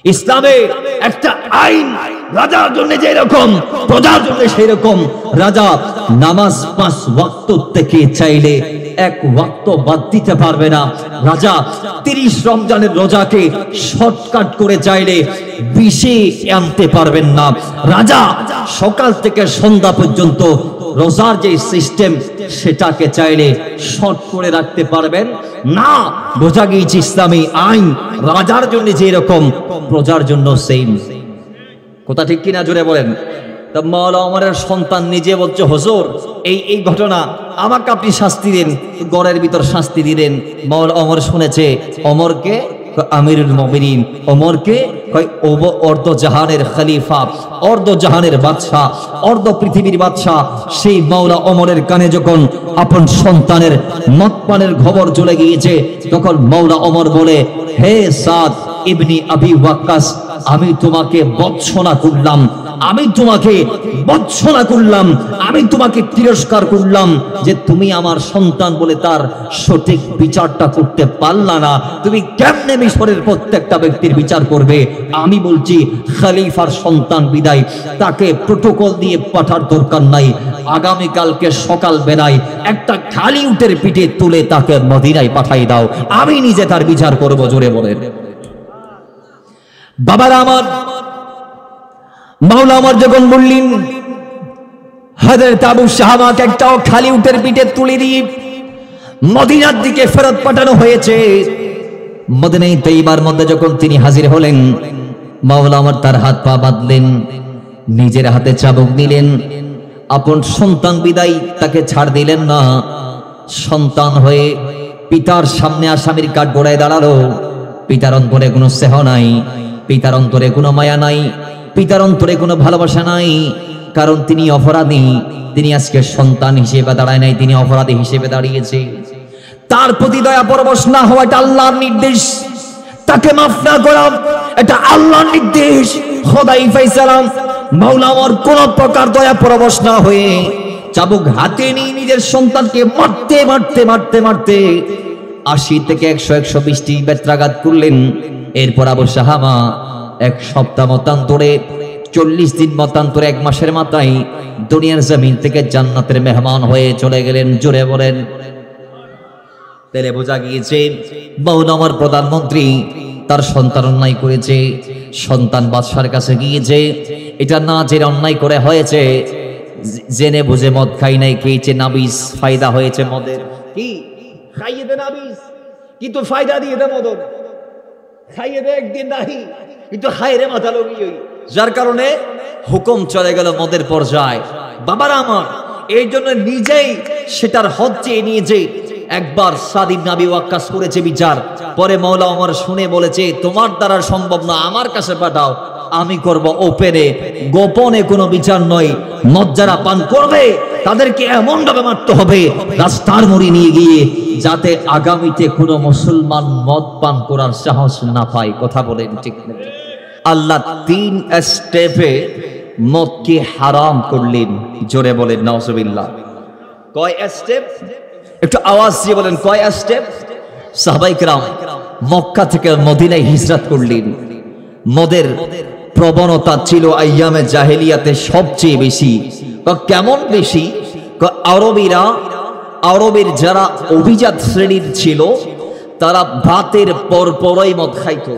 ইসলামে একটা আইন, রাজার জন্য যে রকম প্রজার জন্য সেই রকম। রাজা নামাজ 5 ওয়াক্ত থেকে চাইলে 1 ওয়াক্ত বাদ দিতে পারবে না। রাজা 30 রমজানের রোজাকে শর্টকাট করে চাইলে 20-এ আনতে পারবেন না। রাজা সকাল থেকে সন্ধ্যা পর্যন্ত রোজার যে সিস্টেম সেটাকে চাইলে শর্ট করে রাখতে পারবেন না। বোঝা গিয়েছে ইসলামী আইন রাজার জন্য যে রকম প্রজার জন্য সেম। কথা ঠিক কিনা জোরে বলেন। তা মাওলানা ওমরের সন্তান নিজে বলছে, হুজুর এই ঘটনা আমাকে আপনি শাস্তি দিন, গড়ের ভিতর শাস্তি দিলেন। মাওলানা ওমর শুনেছে, ওমরকে আমিরুল মুমিনিন, ওমরকে অর্ধ জাহানের খলিফা, অর্ধ জাহানের বাদশা, অর্ধ পৃথিবীর বাদশা। সেই মাওলানা ওমরের কানে যখন আপন সন্তানের মতপানের খবর চলে গিয়েছে, তখন মাওলানা ওমর বলে, হে সাদ ইবনে আবি ওয়াক্কাস, আমি তোমাকে বৎসনা করলাম, আমি তোমাকে বৎসনা করলাম, আমি তোমাকে তিরস্কার করলাম যে তুমি আমার সন্তান বলে তার সঠিক বিচারটা করতে পারলা না। তুমি কেমনে মিশরের প্রত্যেকটা ব্যক্তির বিচার করবে? আমি বলছি খলিফার সন্তান বিদায়, তাকে প্রোটোকল দিয়ে পাঠার দরকার নাই। আগামীকালকে সকাল বেলায় একটা খালি উটের পিঠে তুলে তাকে মদিনায় পাঠাই দাও, আমি নিজে তার বিচার করব। জোরে বলেন। বাবার আমার, মাওলানা ওমর যখন বললেন হযরত আবু শাহামাকে একটাও খালি উটের পিঠে তুলে দিয়ে মদিনার দিকে ফেরত পাঠানো হয়েছে, মদিনায় তৈবার মধ্যে যখন তিনি হাজির হলেন, মাওলানা ওমর তার হাত পা বাঁধলেন, নিজের হাতে চাবুক দিলেন। আপন সন্তান বিদায় তাকে ছাড় দিলেন না। সন্তান হয়ে পিতার সামনে আসামির কাঠ গড়ায় দাঁড়ালো। পিতার অন্তরে কোনো স্নেহ নাই, পিতার অন্তরে কোনো মায়া নাই, পিতার অন্তরে কোনো ভালোবাসা নাই। কারণ তিনি অপরাধী, তিনি আজকে সন্তান হিসেবে দাঁড়ায় নাই, তিনি অপরাধী হিসেবে দাঁড়িয়েছে। তার প্রতি দয়া পরবশ না হওয়া এটা আল্লাহর নির্দেশ, তাকে মাফ না করা এটা আল্লাহর নির্দেশ, খোদাই ফয়সালা। মাওলানা ওমর কোন প্রকার দয়া পরবশ না হয়ে চাবুক হাতে নিয়ে নিজের সন্তানকে মারতে মারতে মারতে মারতে 80 থেকে 100-120টি বেত্রাঘাত করলেন। এরপর আবু শাহামা 1 সপ্তাহ মতান্তরে, 40 দিন মতান্তরে, 1 মাসের মাথায় দুনিয়ার জমিন থেকে জান্নাতের মেহমান হয়ে চলে গেলেন। জোরে বলেন। তাহলে বোঝা গিয়েছে মাওলানা ওমর প্রধানমন্ত্রী, তার সন্তান অন্যায় করেছে, সন্তান বাদশার কাছে গিয়েছে, এটা না জেনে অন্যায় করে হয়েছে, জেনে বুঝে মদ খাই নাই, খেয়েছে নাবিস, ফায়দা হয়েছে মদের। কি খাইয়ে দে নাবিস, কিন্তু ফায়দা দিয়ে দে মদন, খাইয়ে দে একদিন নাই, কিন্তু হায়রে মাথা লগিয়ে, যার কারণে হুকুম চলে গেল মদের পর্যায়ে। বাবার আমার, এই জন্য নিজেই সেটার হদ চেয়ে নিয়েছে। একবার সাদ ইবনে আবি ওয়াক্কাস করেছে বিচার, পরে মাওলানা ওমর শুনে বলেছে, তোমার দ্বারা সম্ভব না, আমার কাছে পাঠাও, আমি করব ওপেনে, গোপনে কোনো বিচার নয়। মদ যারা পান করবে তাদেরকে এমন ভাবে মারতে হবে রাস্তার মোড়ে নিয়ে গিয়ে, যাতে আগামীতে কোনো মুসলমান মদ পান করার সাহস না পায়। কথা বলেন ঠিক না? আল্লাহ 3 স্টেপে মদকে হারাম করলেন। জোরে বলেন নাউজুবিল্লাহ। কয় স্টেপ? একটু আওয়াজ দিয়ে বলেন, কয় স্টেপ? সাহাবায়ে কেরাম মক্কা থেকে মদিনায় হিজরত করলেন। মদের প্রবণতা ছিল আইয়ামে জাহেলিয়াতে সবচেয়ে বেশি। কেমন বেশি? আরবের যারা অভিজাত শ্রেণীর ছিল তারা ভাতের পরপরই মদ খাইতো।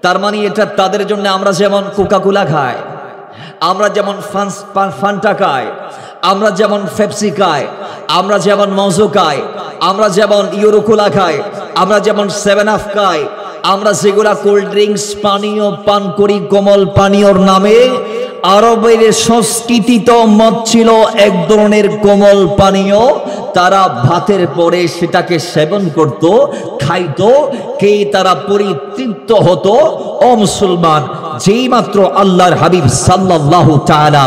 তার মানে এটা তাদের জন্য, আমরা যেমন কোকাকোলা খাই, আমরা যেমন ফান্টা খাই, আমরা যেমন পেপসি খাই, আমরা যেমন মজো খাই, আমরা যেমন ইউরোকোলা খাই, আমরা যেমন 7 আপ খাই, আমরা যেগুলা কোল্ড ড্রিঙ্কস পানীয় পান করি কোমল পানীয়র নামে, আরবের সংস্কৃতিতে মদ ছিল এক ধরনের কোমল পানীয়। তারা ভাতের পরে সেটাকে সেবন করত, খাইতো, কে তারা পরিতৃপ্ত হতো। ও মুসলমান, যেই মাত্র আল্লাহর হাবিব সাল্লাল্লাহু তাআলা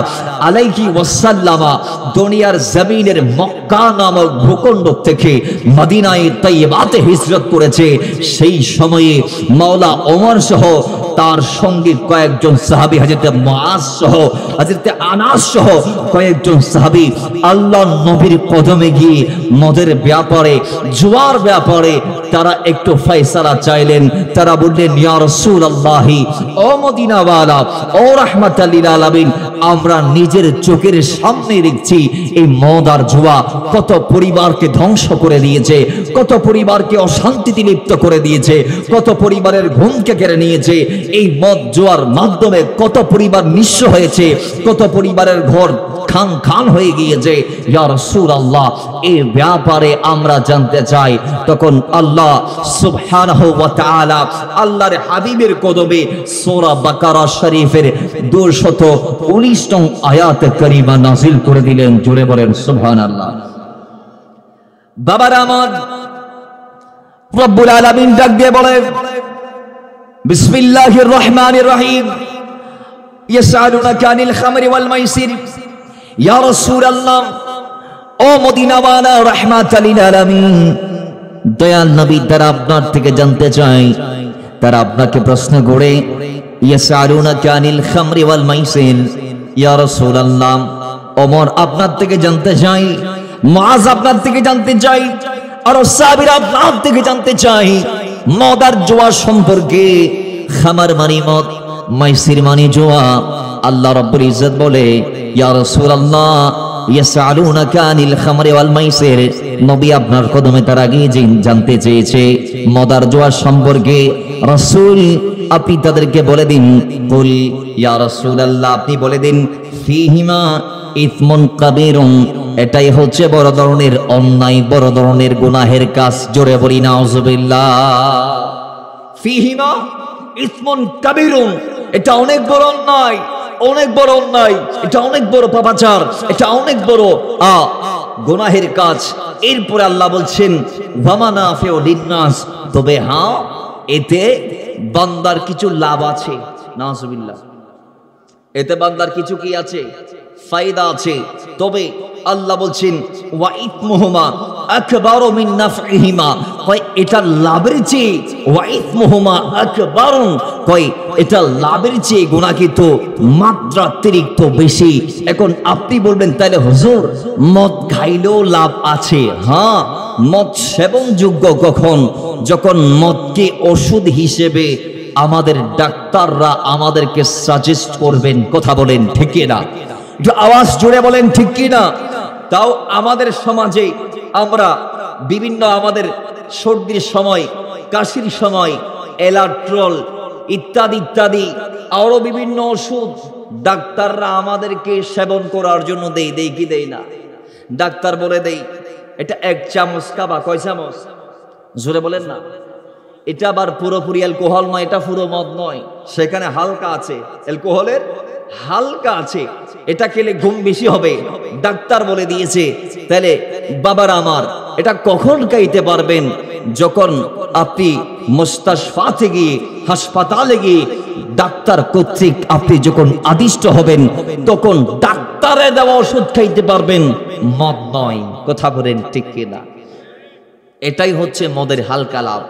আলাইহি ওয়াসাল্লামা দুনিয়ার জমিনের মক্কা নামক ভূখণ্ড থেকে মদিনায়ে তৈয়বাতে হিজরত করেছে, সেই সময়ে মাওলানা ওমর সহ তার সঙ্গে কয়েকজন সাহাবী হযরতে মুআজ সহ হযরতে আনাস সহ কয়েকজন সাহাবী আল্লাহর নবীর কদমে গিয়ে মদের ব্যাপারে জুয়ার ব্যাপারে তারা একটু ফয়সালা চাইলেন। তারা বললেন, ইয়া রাসূলুল্লাহ, ও মদিনাওয়ালা, ও রাহমাতাল লিল আলামিন, আমরা নিজের চোখের সামনে দেখছি এই মদ আর জুয়া কত পরিবারকে ধ্বংস করে দিয়েছে, কত পরিবারকে অশান্তিতে লিপ্ত করে দিয়েছে, কত পরিবারের ঘুমকে কেড়ে নিয়েছে। এই মদ জুয়ার মাধ্যমে কত পরিবার নিঃস্ব হয়েছে, কত পরিবারের ঘর খান খান হয়ে গিয়েছে। ইয়া রাসূলুল্লাহ, এই ব্যাপারে আমরা জানতে চাই। তখন আল্লাহ সুবহানাহু ওয়া তাআলা আল্লাহর হাবিবের কদমে সূরা বাকারা শরীফের 219 নং আয়াত কারিমা নাযিল করে দিলেন। জোরে বলেন সুবহানাল্লাহ। বাবার আমার রব্বুল আলামিন ডাক দিয়ে বলেন, বিসমিল্লাহির রহমানির রহিম, ইয়াসআলুনাকা আনিল খামরি ওয়াল মাইসির। ইয়া রাসূলুল্লাহ, ও মদিনাওয়ালা, রাহমাতাল লিল আলামিন, দয়াল নবী তারা আপনার থেকে জানতে চায়, তারা আপনাকে প্রশ্ন করে, ইয়াসআলুনাকা আনিল খামরি ওয়াল মাইসির। ইয়া রাসূলুল্লাহ, ওমর আপনার থেকে জানতে চাই, মুআজ আপনার থেকে জানতে চাই, আর সাহাবীরা আপনার থেকে জানতে চাই মদ আর জুয়া সম্পর্কে। খামার মানে মদ, মাইসির মানে জুয়া। আল্লাহ রাব্বুল ইজ্জত বলে, ইয়া রাসূলুল্লাহ, ইয়াসআলুনাকা আনিল খামরি ওয়াল মাইসির। নবী আপনার কদমে তার আগে জানতে চেয়েছে মদ আর জুয়া সম্পর্কে। রাসূল আপনি তাদেরকে বলে দিন, কুল ইয়া রাসূলুল্লাহ, আপনি বলে দিন, ফীহিমা ইসমুন কাবীরুন, এটাই হচ্ছে বড় ধরনের অন্যায়, বড় ধরনের গুনাহের কাজ। জোরে বলি নাউজুবিল্লাহ। ফীহিমা ইসমুন কাবীরুন, এটা অনেক বড় অন্যায়, অনেক বড় অন্যায়, এটা অনেক বড় পাপাচার, এটা অনেক বড় গুনাহের কাজ। এরপরে আল্লাহ বলছেন, ওয়া মানাফিউ লিন-নাস, তবে হ্যাঁ, এতে বান্দার কিছু লাভ আছে। নাউজুবিল্লাহ, এতে বান্দার কিছু কি আছে? ফায়দা আছে। তবে আল্লাহ বলছেন, ওয়া ইসমুহুমা আকবারু মিন নাফইহিমা, কয় এটা লাভের চেয়ে, ওয়া ইসমুহুমা আকবারুন, কয় এটা লাভের চেয়ে গুনাহ কিন্তু মাত্রাতিরিক্ত বেশি। এখন আপনি বলবেন, তাহলে হুজুর মদ খাইলেও লাভ আছে? হ্যাঁ, মদ সেবনযোগ্য কখন? যখন মদকে ওষুধ হিসেবে আমাদের ডাক্তাররা আমাদেরকে সাজেস্ট করবেন। কথা বলেন ঠিক কি না? একটু আওয়াজ জোরে বলেন ঠিক কি না? তাও আমাদের সমাজে আমরা বিভিন্ন আমাদের সর্দির সময়, কাশির সময় এলাট্রল ইত্যাদি ইত্যাদি আরো বিভিন্ন ওষুধ ডাক্তাররা আমাদেরকে সেবন করার জন্য দেই কি দেই না? ডাক্তার বলে দেই এটা 1 চামচ খাবা। কয় চামচ? জোরে বলেন না। এটা আবার পুরোপুরি অ্যালকোহল নয়, এটা পুরো মদ নয়, সেখানে হালকা আছে, অ্যালকোহলের হালকা আছে। এটা খেলে ঘুম বেশি হবে, ডাক্তার বলে দিয়েছে। তাহলে বাবার আমার, এটা কখন খাইতে পারবেন? যখন আপনি মুস্তাশফাতে গিয়ে, হাসপাতালে গিয়ে ডাক্তার কর্তৃক আপনি যখন আদিষ্ট হবেন, তখন ডাক্তারের দেওয়া ওষুধ খাইতে পারবেন, মদ নয়। কথা বলেন ঠিক কিনা? এটাই হচ্ছে মদের হালকা লাভ।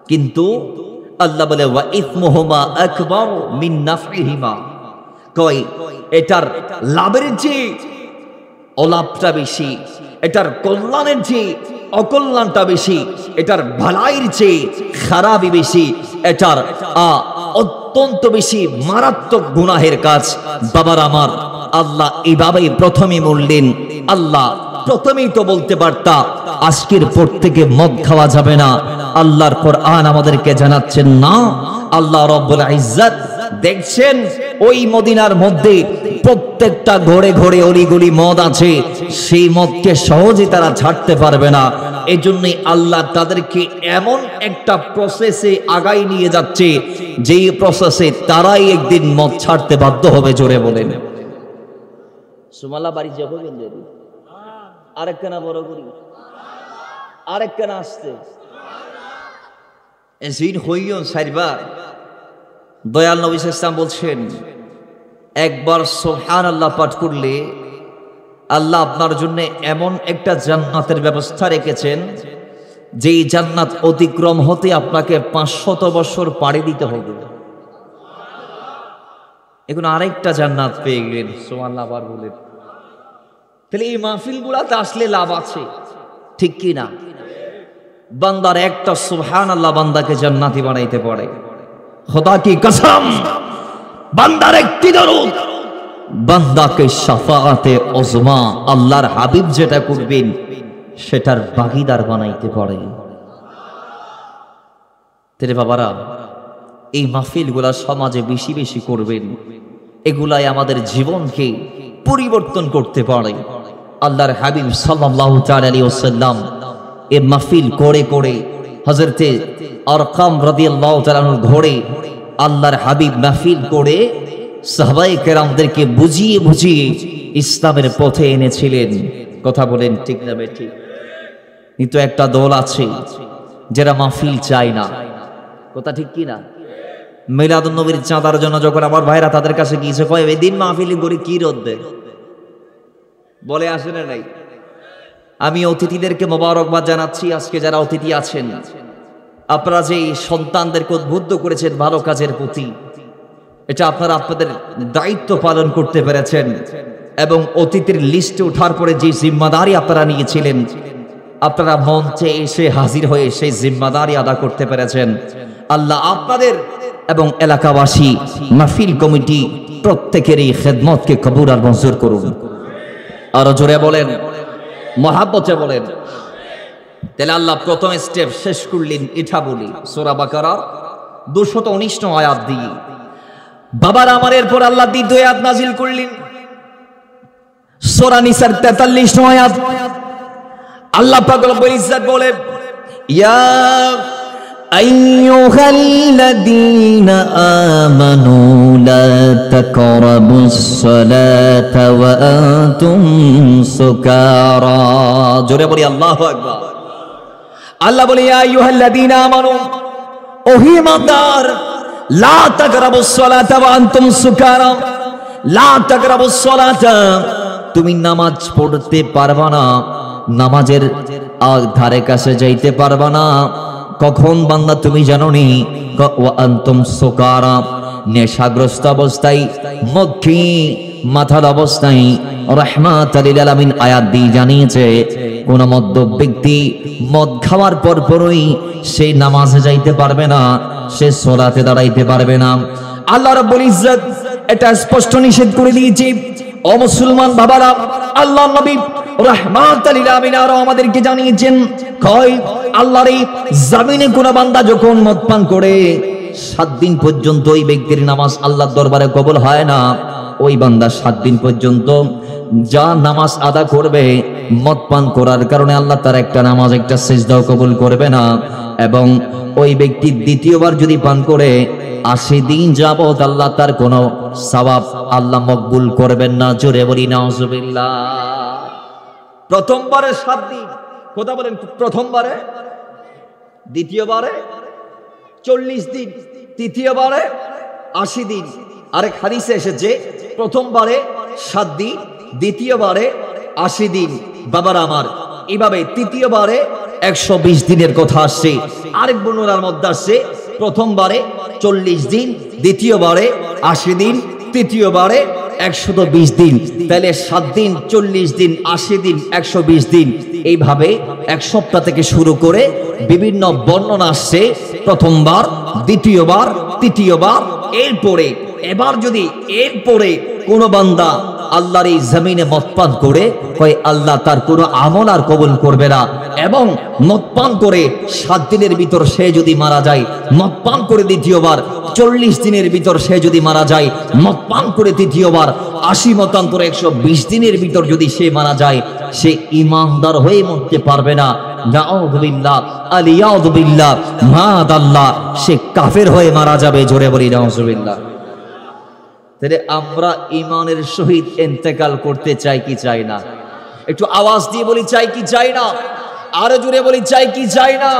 কিন্তু আল্লাহ বলে, ওয়া ইসমুহুমা আকবার মিন নাফইহিমা, কয় এটার লাভের চেয়ে অলাভটা বেশি, এটার কল্যাণের চেয়ে অকল্যাণটা বেশি, এটার ভালাইয়ের চেয়ে খারাপই বেশি, এটার অত্যন্ত বেশি মারাত্মক গুনাহের কাজ। বাবার আমার, আল্লাহ এইভাবেই প্রথমে বললেন। আল্লাহ প্রথমেই তো বলতে পারতা আজকের পর থেকে মদ খাওয়া যাবে না। আল্লাহর কোরআন আমাদেরকে জানাচ্ছেন না। আল্লাহ রব্বুল ইজ্জত দেখছেন ওই মদিনার মধ্যে প্রত্যেকটা ঘরে ঘরে অলিগলি মদ আছে, সেই মদকে সহজে তারা ছাড়তে পারবে না। এজন্যই আল্লাহ তাদেরকে এমন একটা প্রসেসে আগাই নিয়ে যাচ্ছে, যেই প্রসেসে তারাই একদিন মদ ছাড়তে বাধ্য হবে। জোরে বলেন সুমাল্লাহ। বাড়ি যাবো আরেকখানা বড় করি, আরেকখানা আসতে এজিন হইও সাইবার। দয়াল নবী ইসলাম বলছেন, একবার সুবহানাল্লাহ পাঠ করলে আল্লাহ আপনার জন্য এমন একটা জান্নাতের ব্যবস্থা রেখেছেন, যেই জান্নাত অতিক্রম হতে আপনাকে 500 বছর পাড়ি দিতে হবে। এখন আরেকটা জান্নাত পেয়ে গেলেন, সুবহানাল্লাহ আবার বলেন। তাহলে এই মাহফিলগুলাতে আসলে লাভ আছে, ঠিক কি না? বান্দার একটা সুবহানাল্লাহ বান্দাকে জান্নাতি বানাইতে পারে। খোদা কি কসম, বান্দার একটি দরুদ বান্দাকে শাফাআতে উজমা আল্লাহর হাবিব যেটা করবেন সেটার ভাগীদার বানাইতে পারে। তেরে বাবারা, এই মাহফিলগুলা সমাজে বেশি বেশি করবেন, এগুলাই আমাদের জীবনকে পরিবর্তন করতে পারে। আল্লাহর হাবিব সাল্লাল্লাহু তাআলা আলাইহি ওয়াসাল্লাম এই মাহফিল করে করে হযরতে আরকাম রাদিয়াল্লাহু তাআলা ধরে আল্লাহর হাবিব মাহফিল করে সাহাবায়ে কেরামদেরকে বুঝিয়ে বুঝিয়ে ইসলামের পথে এনেছিলেন। কথা বলেন ঠিক না বেঠিক? কিন্তু একটা দল আছে যারা মাহফিল চায় না। কথা ঠিক কি না? মিলাদুন নবীর চাঁদার জন্য যখন আমার ভাইরা তাদের কাছে গিয়েছে, কয় এই দিন মাহফিল করে কি রোদ্দে বলে আসে না নাই। আমি অতিথিদেরকে মোবারকবাদ জানাচ্ছি। আজকে যারা অতিথি আছেন, আপনারা যে সন্তানদেরকে উদ্বুদ্ধ করেছেন ভালো কাজের প্রতি, এটা আপনারা আপনাদের দায়িত্ব পালন করতে পেরেছেন। এবং অতিথির লিস্টে ওঠার পরে যে জিম্মাদারি আপনারা নিয়েছিলেন, আপনারা মঞ্চে এসে হাজির হয়ে সেই জিম্মাদারি আদা করতে পেরেছেন। আল্লাহ আপনাদের এবং এলাকাবাসী, মাহফিল কমিটি প্রত্যেকেরই খেদমতকে কবুল আর মঞ্জুর করুন। আরো জোরে বলেন, মহাব্বতে বলেন। তাহলে আল্লাহ প্রথম স্টেপ শেষ করলেন, এটা বলি সূরা বাকারার 219 নং আয়াত দিয়ে। বাবার আমার এরপর আল্লাহ দ্বিতীয় আয়াত নাজিল করলেন সূরা নিসার 43 নং আয়াত। আল্লাহ পাক রব্বুল ইজ্জত বলে, ইয়া আইয়ুহাল্লাযীনা আমানু লা তাকরাবুস সালাতা ওয়া আনতুম সুকারা। জোরে বলি আল্লাহু আকবার। আল্লাহ বলে, ইয়া আইয়ুহাল্লাযীনা আমানু, ও হে ঈমানদার, লা তাকরাবুস সালাতা ওয়া আনতুম সুকারা। লা তাকরাবুস সালাতা, তুমি নামাজ পড়তে পারবা না, নামাজের ধারে কাছে যাইতে পারবা না। কখন বান্দা তুমি জানো নি? ওয়া আনতুম সুকারা, নেশাগ্রস্ত অবস্থায়, মদখি মাথার অবস্থায়। রাহমাতাল লিল আলামিন আয়াত দিয়ে জানিয়েছে, কোন মদ্যপ ব্যক্তি মদ খাওয়ার পরই সে নামাজে যাইতে পারবে না, সে সালাতে দাঁড়াইতে পারবে না। আল্লাহ রাব্বুল ইজ্জত এটা স্পষ্ট নিষেধ করে দিয়েছে। ও মুসলমান বাবারা, আল্লাহর নবী রাহমাতাল লিল আলামিন আরো আমাদেরকে জানিয়েছেন, কয় আল্লাহর এই জমিনে কোন বান্দা যখন মদ পান করে 7 দিন পর্যন্ত ওই ব্যক্তির নামাজ আল্লাহর দরবারে কবুল হয় না। ওই বান্দা 7 দিন পর্যন্ত যা নামাজ আদা করবে, মদ পান করার কারণে আল্লাহ তার একটা নামাজ, একটা সিজদাও কবুল করবে না। এবং ওই ব্যক্তি দ্বিতীয়বার যদি পান করে 80 দিন যাবত আল্লাহ তার কোনো সওয়াব আল্লাহ মকবুল করবেন না। জোরে বলি নাউজুবিল্লাহ। প্রথমবারে 7 দিন, কথা বলেন, প্রথমবারে, দ্বিতীয়বারে 40 দিন, তৃতীয়বারে 80 দিন। আরেক হাদিসে এসেছে প্রথমবারে 7 দিন, দ্বিতীয়বারে 80 দিন। বাবার আমার, এইভাবে তৃতীয়বারে 120 দিনের কথা আসছে। আরেক বর্ণনার মধ্যে আসছে প্রথমবারে 40 দিন, দ্বিতীয়বারে 80 দিন, তৃতীয়বারে 120 দিন। তাহলে 7 দিন, 40 দিন, 80 দিন, 120 দিন, এইভাবে এক সপ্তাহ থেকে শুরু করে বিভিন্ন বর্ণনা আসছে। প্রথমবার, দ্বিতীয়বার, তৃতীয়বার, এরপরে এবার যদি এরপরে কোন বান্দা আল্লাহর এই জমিনে মদপান করে, কয় আল্লাহ তার কোনো আমল আর কবুল করবে না। এবং মদপান করে 7 দিনের ভিতর সে যদি মারা যায়, মদপান করে দ্বিতীয়বার 40 দিনের ভিতর সে যদি মারা যায়, মদপান করে তৃতীয়বার 80 মতান্তরে 120 দিনের ভিতর যদি সে মারা যায়, সে ঈমানদার হয়ে মরতে পারবে না। নাউযুবিল্লাহ, আলিয়াউযুবিল্লাহ, মাদাল্লাহ, সে কাফের হয়ে মারা যাবে। জোরে বলি নাউযুবিল্লাহ। তাহলে আমরা ঈমানের সহিত ইন্তেকাল করতে চাই কি চাই না? একটু আওয়াজ দিয়ে বলি, চাই কি চাই না? আরো জোরে বলি, চাই কি চাই না?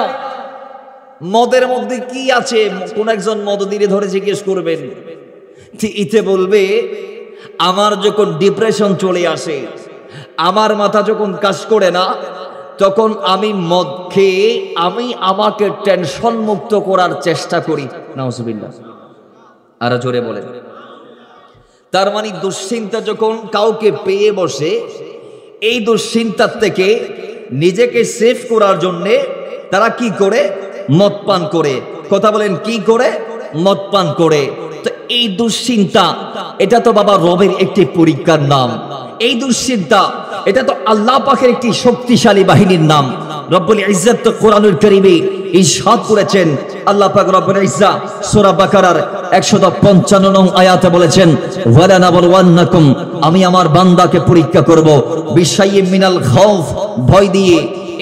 মদের মধ্যে কি আছে? কোন একজন মদ দিলে ধরে জিজ্ঞেস করবেন, ইতে বলবে আমার যখন ডিপ্রেশন চলে আসে, আমার মাথা যখন কাজ করে না, তখন আমি মদ খেয়ে আমি আমাকে টেনশন মুক্ত করার চেষ্টা করি। নাউজুবিল্লাহ। আরো জোরে বলেন। তার মানে দুশ্চিন্তা যখন কাউকে পেয়ে বসে, এই দুশ্চিন্তার থেকে নিজেকে সেভ করার জন্যে তারা কি করে? মদ পান করে। কথা বলেন, কি করে? মদ পান করে। তো এই দুশ্চিন্তা, এটা তো বাবা রবের একটি পরীক্ষার নাম। এই দুশ্চিন্তা, এটা তো আল্লাহ পাকের একটি শক্তিশালী বাহিনীর নাম। রব্বুল ইজ্জত তো কোরআনুল কারীমে ইরশাদ করেছেন, আল্লাহ পাক রব্বুল ইজ্জত সূরা বাকারার 155 নং আয়াতে বলেছেন, ওয়ালা নাবলুওয়ান্নাকুম, আমি আমার বান্দাকে পরীক্ষা করব, বিশাইয়্যিম মিনাল খাউফ, ভয় দিয়ে,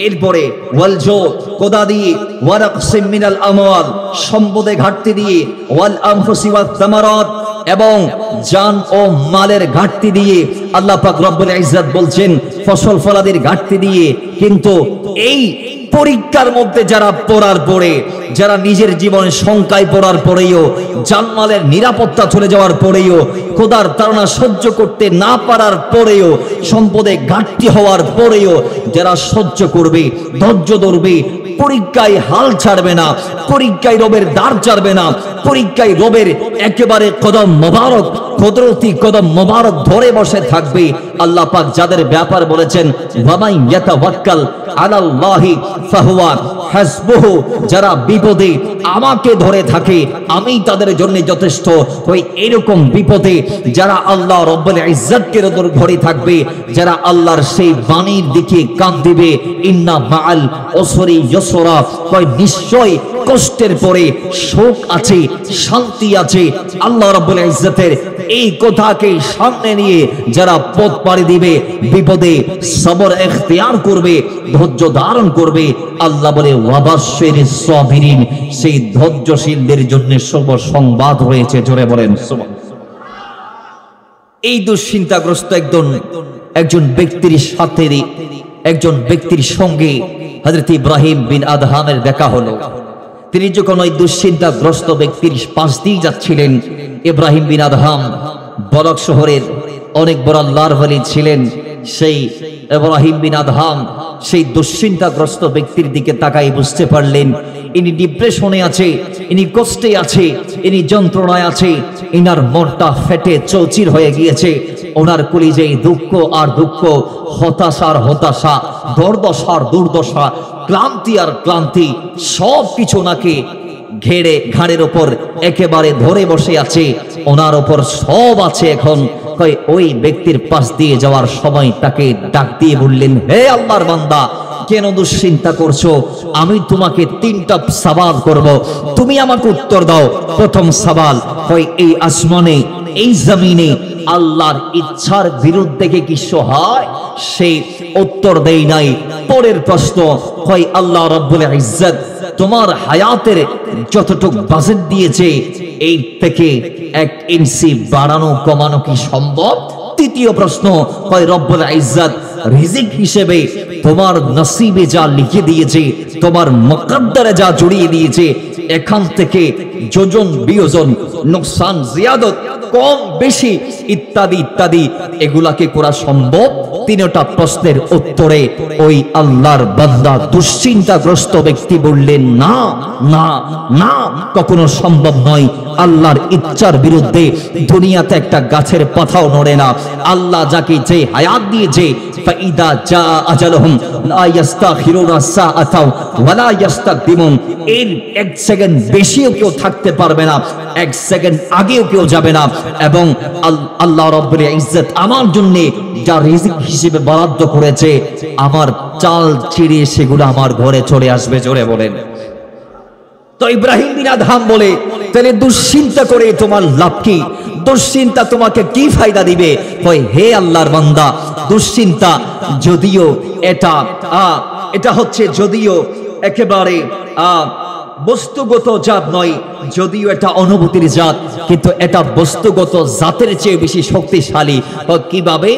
এরপরে ওয়াল জু, কোদা দিয়ে, ওয়ারাকসিম মিনাল আমওয়াল, সম্পদে ঘাটতি দিয়ে, ওয়াল আনফুসি ওয়াত তামারাত, এবং জান ও মালের ঘাটতি দিয়ে। আল্লাহ পাক রব্বুল ইজ্জত বলছেন ফসল ফলাদির ঘাটতি দিয়ে। কিন্তু এই পরীক্ষার মধ্যে যারা পড়ার পরে, যারা নিজের জীবনে শঙ্কায় পড়ার পরেও, জানমালের নিরাপত্তা চলে যাওয়ার পরেও, খোদার তাড়না সহ্য করতে না পারার পরেও, সম্পদে ঘাটতি হওয়ার পরেও যারা সহ্য করবে, ধৈর্য ধরবে, পরীক্ষায় হাল ছাড়বে না, পরীক্ষায় রবের দ্বার ছাড়বে না, পরীক্ষায় রবের একেবারে কদম মোবারক, কুদরতি কদম মোবারক ধরে বসে থাকবে, আল্লাহ পাক যাদের ব্যাপার বলেছেন ওয়ামাই ইয়াতাওয়াক্কাল আলাল্লাহি ফাহুয়া হাসবুহু, যারা বিপদে আমাকে ধরে থাকে আমি তাদের জন্য যথেষ্ট। ওই এরকম বিপদে যারা আল্লাহ রব্বুল ইজ্জতকে ধরে থাকবে, যারা আল্লাহর সেই বাণীর দিকে কান দিবে, ইন্না মাআল উসরি ইউসরা, কয় নিশ্চয় কষ্টের পরে সুখ আছে, শান্তি আছে। আল্লাহ রাব্বুল ইজ্জতের এই কথাকে সামনে নিয়ে যারা পথ পাড়ি দিবে, বিপদে সবর ইখতিয়ার করবে, ধৈর্য ধারণ করবে, আল্লাহ বলে ওয়াবাশশিরিস সাবিরিন, সেই ধৈর্যশীলদের জন্য শুভ সংবাদ রয়েছে। জোরে বলেন সুবহানাল্লাহ। এই দুশ্চিন্তাগ্রস্ত একজন ব্যক্তির সাথে, একজন ব্যক্তির সঙ্গে হযরত ইব্রাহিম বিন আদহামের দেখা হলো। তিনি যখন ওই দুশ্চিন্তাগ্রস্ত ব্যক্তির পাশ দিয়ে যাচ্ছিলেন, ইব্রাহিম বিন আদহাম বলক শহরের অনেক বড় আল্লাহর ওলি ছিলেন। সেই ইব্রাহিম বিন আদহাম সেই দুশ্চিন্তাগ্রস্ত ব্যক্তির দিকে তাকাই বুঝতে পারলেন ইনি ডিপ্রেশনে আছে, ইনি কষ্টে আছে, ইনি যন্ত্রণায় আছে, ইনার মনটা ফেটে চৌচির হয়ে গিয়েছে। ওনার কলিজায় দুঃখ আর দুঃখ, হতাশা আর হতাশা, দুর্দশা আর দুর্দশা, ক্লান্তি আর ক্লান্তি, সব কিছু ওনাকে ঘেরে ঘাড়ের ওপর একেবারে ধরে বসে আছে, ওনার ওপর সব আছে। এখন ওই ব্যক্তির পাশ দিয়ে যাওয়ার সময় তাকে ডাক দিয়ে বললেন, হে আল্লাহর বান্দা, কেন দুশ্চিন্তা করছো? আমি তোমাকে 3টা সওয়াল করব, তুমি আমাকে উত্তর দাও। প্রথম সওয়াল, এই আসমানে, এই জমিনে আল্লাহর ইচ্ছার বিরুদ্ধে কি কিছু হয়? সেই উত্তর দেই নাই। পরের প্রশ্ন, আল্লাহ রাব্বুল ইজ্জত তোমার হায়াতের যতটুকু বাজেট দিয়েছে এই থেকে 1 ইঞ্চি বাড়ানো কমানো কি সম্ভব? তৃতীয় প্রশ্ন, রব্বুল ইজ্জত রিজিক হিসেবে তোমার নসিবে যা লিখে দিয়েছে, তোমার মুকদ্দরে যা জড়িয়ে দিয়েছে, এখান থেকে যোজন বিয়োজন, নোকসান জিয়াদত, কম বেশি ইত্যাদি ইত্যাদি এগুলাকে করা সম্ভব? 3টা প্রশ্নের উত্তরে ওই আল্লাহর বান্দা দুশ্চিন্তাগ্রস্ত ব্যক্তি বললেন, না না না, কখনো সম্ভব নয়। আল্লাহর ইচ্ছার বিরুদ্ধে দুনিয়াতে একটা গাছের পাতাও নড়ে না। আল্লাহ যাকে যে হায়াত দিয়েছে, ফাইদা জা আজালুহুম লা ইস্তাখিরুনা সাআতাও ওয়া লা ইস্তাকদিমুন, এর 1 সেকেন্ড বেশিও কেউ থাকতে পারবে না, 1 সেকেন্ড আগেও কেউ যাবে না। এবং আল্লাহ রাব্বুল ইজ্জত আমার জন্য যা রিজিক হিসেবে বরাদ্দ করেছে, আমার চাল ছিঁড়ে সেগুলো আমার ঘরে চলে আসবে। জোরে বলেন। তো ইব্রাহিম বিন আদহাম বলে, তাহলে দুশ্চিন্তা করে তোমার লাভ কি? দুশ্চিন্তা তোমাকে কি ফায়দা দিবে? হে আল্লাহর বান্দা, দুশ্চিন্তা যদিও এটা হচ্ছে যদিও একেবারে বস্তুগত জাত নয়, যদিও এটা অনুভূতির জাত, কিন্তু এটা বস্তুগত জাতের চেয়ে বেশি শক্তিশালী। কিভাবে?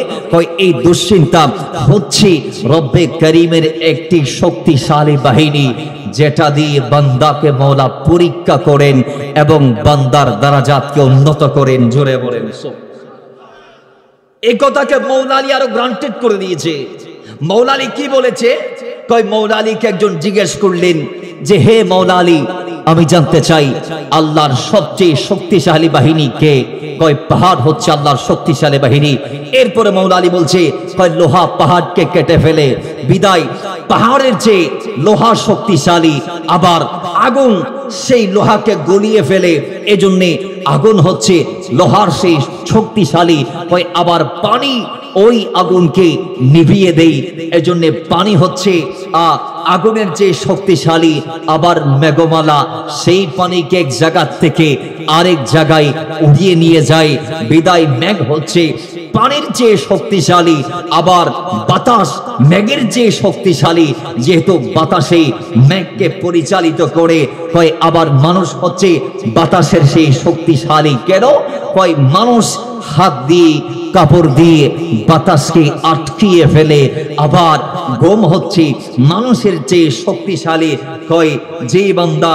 এই দুশ্চিন্তা হচ্ছে রব্বে করিমের একটি শক্তিশালী বাহিনী, যেটা দিয়ে বান্দাকে মওলা পরীক্ষা করেন এবং বান্দার দারাজাতকে উন্নত করেন। জোরে বলেন। এই কথাকে মওলা আলী আরো গ্রান্টেড করে দিয়েছে। মওলা আলী কি বলেছে? মওলা আলীকে একজন জিজ্ঞেস করলেন যে, হে মওলা আলী, আমি জানতে চাই আল্লাহর সবচেয়ে শক্তিশালী বাহিনী কে? কয় পাহাড় হচ্ছে আল্লাহর শক্তিশালী বাহিনী। এরপরে মাওলা আলী বলছে কয় লোহা পাহাড়কে কেটে ফেলে, বিদায় পাহাড়ের যে লোহা শক্তিশালী, আবার আগুন সেই লোহাকে গলিয়ে ফেলে, এজন্যে আগুন হচ্ছে লোহার সেই শক্তিশালী। কয় আবার পানি ওই আগুনকে নিভিয়ে দেই, এজন্য পানি হচ্ছে আগুনের যে শক্তিশালী। আবার মেঘমালা সেই পানিকে এক জায়গা থেকে আরেক জায়গায় উড়িয়ে নিয়ে যায়, বিদায় মেঘ হচ্ছে পানির যে শক্তিশালী। আবার বাতাস মেঘের যে শক্তিশালী, যেহেতু বাতাসে মেঘকে পরিচালিত করে। কয় আবার মানুষ হচ্ছে বাতাসের সেই শক্তিশালী। কেন? কয় মানুষ হাত দিয়ে কাপড় দিয়ে বাতাসকে আটকিয়ে ফেলে। আবার ঘুম হচ্ছে মানুষের যে শক্তিশালী। কয় যে বান্দা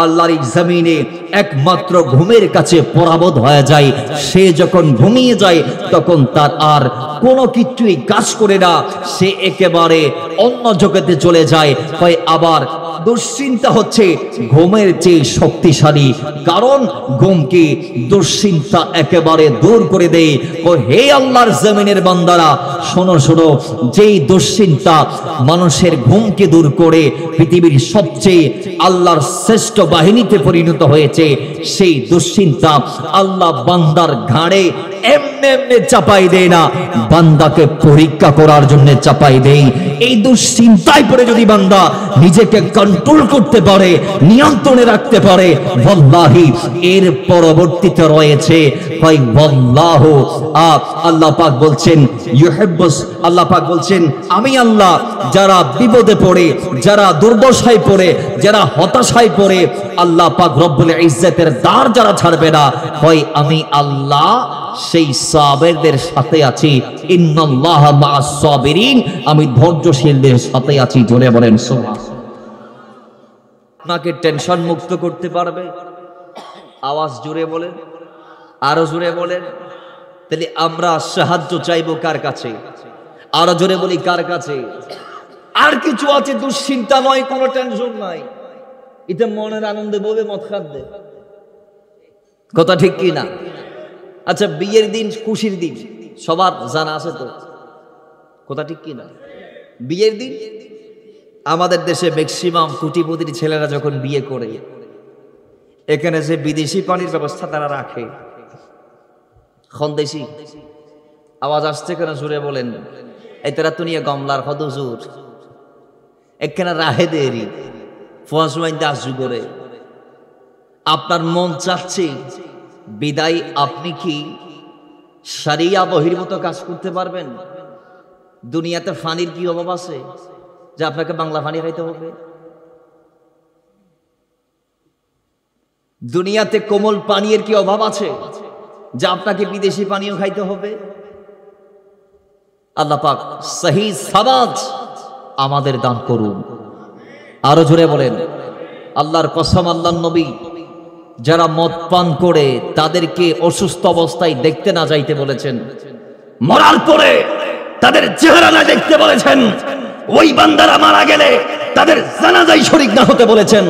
আল্লাহর জমিনে একমাত্র ঘুমের কাছে পরাবত হয়ে যায়, সে যখন ঘুমিয়ে যায় তখন তার আর কোনো কিছুই কাজ করে না, সে একেবারে অন্য জগতে চলে যায়। কয় আবার দুশ্চিন্তা হচ্ছে ঘুমের চেয়ে শক্তিশালী, কারণ ঘুমকে দুশ্চিন্তা একেবারে দূর করে দেয়। ও হে আল্লাহর জমিনের বান্দারা, শোনো শোনো, যেই দুশ্চিন্তা মানুষের ঘুমকে দূর করে পৃথিবীর সবচেয়ে আল্লাহর শ্রেষ্ঠ বাহিনীতে পরিণত হয়েছে, সেই দুশ্চিন্তা আল্লাহ বান্দার ঘাড়ে এমনি এমনি চাপাই দেয় না, বান্দাকে পরীক্ষা করার জন্য চাপাই দেয়। এই দুশ্চিন্তায় পড়ে যদি বান্দা নিজেকে কন্ট্রোল করতে পারে, নিয়ন্ত্রণে রাখতে পারে, ওয়াল্লাহি এর পরবর্তীতে রয়েছে হয় ওয়াল্লাহু আল্লাহ পাক বলছেন ইউহিব্বুস, আল্লাহ পাক বলছেন আমি আল্লাহ যারা বিপদে পড়ে, যারা দুর্দশায় পড়ে, যারা হতাশায় পড়ে, আল্লাহ পাক রব্বুল ইজ্জতের দ্বার যারা ছাড়বে না, হয় আমি আল্লাহ সেই সাবেরদের সাথে আছি। ইন্নাল্লাহা মা'আস সাবিরিন, আমি ধৈর্যশীলদের সাথে আছি। জোরে বলেন সুবহানাল্লাহ। আপনাকে টেনশন মুক্ত করতে পারবে। আওয়াজ জোরে বলেন, আরো জোরে বলেন। তাহলে আমরা সাহায্য চাইবো কার কাছে? আরো জোরে বলি, কার কাছে? আর কিছু আছে? দুশ্চিন্তা নয়, কোনো টেনশন নাই, এটা মনের আনন্দে বলবে মদ খাদ্যে। কথা ঠিক কি না? আচ্ছা, বিয়ের দিন খুশির দিন সবার জানা আছে তো, কথা ঠিক কি না? বিয়ের দিন আমাদের দেশে ম্যাক্সিমাম কোটিপতির ছেলেরা যখন বিয়ে করে, এখানে যে বিদেশি পানির ব্যবস্থা তারা রাখে, খন্দেশি আওয়াজ আসছে কেন? জুড়ে বলেন। এই তারা তো নিয়ে গমলার হদজুর এখানে রাহে দেরি ফোয়াশুয়াইতে আসু করে। আপনার মন চাচ্ছে, বিদায় আপনি কি শরিয়া বহির্ভূত কাজ করতে পারবেন? দুনিয়াতে ফানির কি অভাব আছে যে আপনাকে বাংলা ফানি খাইতে হবে? দুনিয়াতে কোমল পানীয়ের কি অভাব আছে যে আপনাকে বিদেশি পানীয় খাইতে হবে? আল্লাহ পাক সহি সাবাত আমাদের দান করুন। আরো জোরে বলেন, আল্লাহর কসম, আল্লাহর নবী যারা মদ পান করে তাদেরকে অসুস্থ অবস্থায় দেখতে না যাইতে বলেছেন, মরার পরে তাদের চেহারা না দেখতে বলেছেন, ওই বান্দারা মারা গেলে তাদের জানাজায় শরীক না হতে বলেছেন।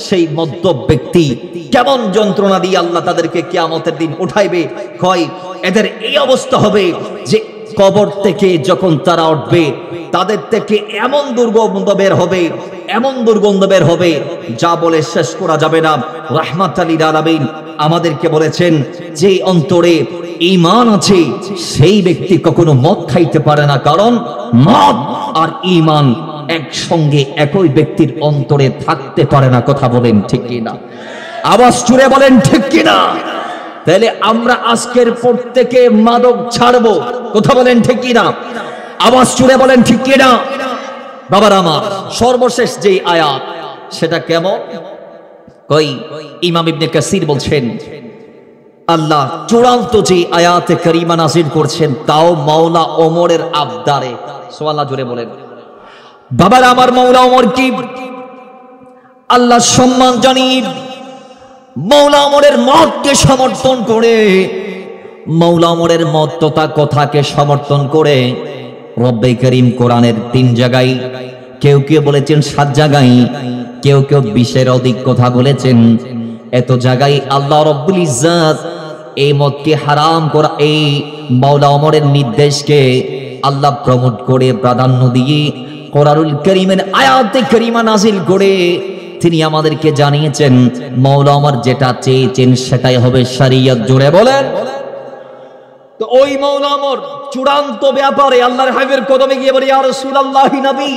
সেই মদ্য ব্যক্তি কেমন যন্ত্রণা দিয়ে আল্লাহ তাদেরকে কিয়ামতের দিন উঠাইবে। কয় এদের এই অবস্থা হবে যে কবর থেকে যখন তারা উঠবে তাদের থেকে এমন দুর্গন্ধ বের হবে, এমন দুর্গন্ধ বের হবে যা বলে শেষ করা যাবে না। রাহমাতাল লিল আলামিন আমাদেরকে বলেছেন, যে অন্তরে ঈমান আছে সেই ব্যক্তি কখনো মদ খাইতে পারে না, কারণ মদ আর ঈমান একসঙ্গে একই ব্যক্তির অন্তরে থাকতে পারে না। কথা বলেন ঠিক কিনা? আওয়াজ জুড়ে বলেন ঠিক কিনা? তাহলে আমরা আজকের পর থেকে মাদক ছাড়বো। কথা বলেন ঠিক কিনা? আওয়াজ জুড়ে বলেন ঠিক কিনা? বাবার আমার, সর্বশেষ যে আয়াত সেটা কেমন? কই ইমাম ইবনে কাসির বলছেন, আল্লাহ চূড়ান্ত যে আয়াতে কারিমা নাযিল করছেন তাও মাওলা ওমরের আবদারে। সুবহানাল্লাহ, জোরে বলেন। বাবার আমার, মাওলা ওমর কি আল্লাহ সম্মান জানিয়ে মাওলা ওমরের মতকে সমর্থন করে, মাওলা ওমরের মত তথা কথাকে সমর্থন করে রব্বে করিম কোরআনের 3 জায়গায়, কেউ কেউ বলেছেন 7 জায়গায়, কেউ কেউ 20-এর অধিক কথা বলেছেন। এত জায়গায় আল্লাহ রব্বুল ইজ্জত এই মদকে হারাম করা, এই মাওলা ওমরের নির্দেশকে আল্লাহ প্রমোট করে প্রাধান্য দিয়ে কোরআনুল কারীমের আয়াতে কারিমা নাজিল করে তিনি আমাদেরকে জানিয়েছেন মাওলা ওমর যেটা চেয়েছেন সেটাই হবে শরীয়ত। জুড়ে বলেন। তো ওই মাওলা ওমর চূড়ান্ত ব্যাপারে আল্লাহর হাবিবের কদমে গিয়ে বলে, ইয়া রাসূলুল্লাহ নবী,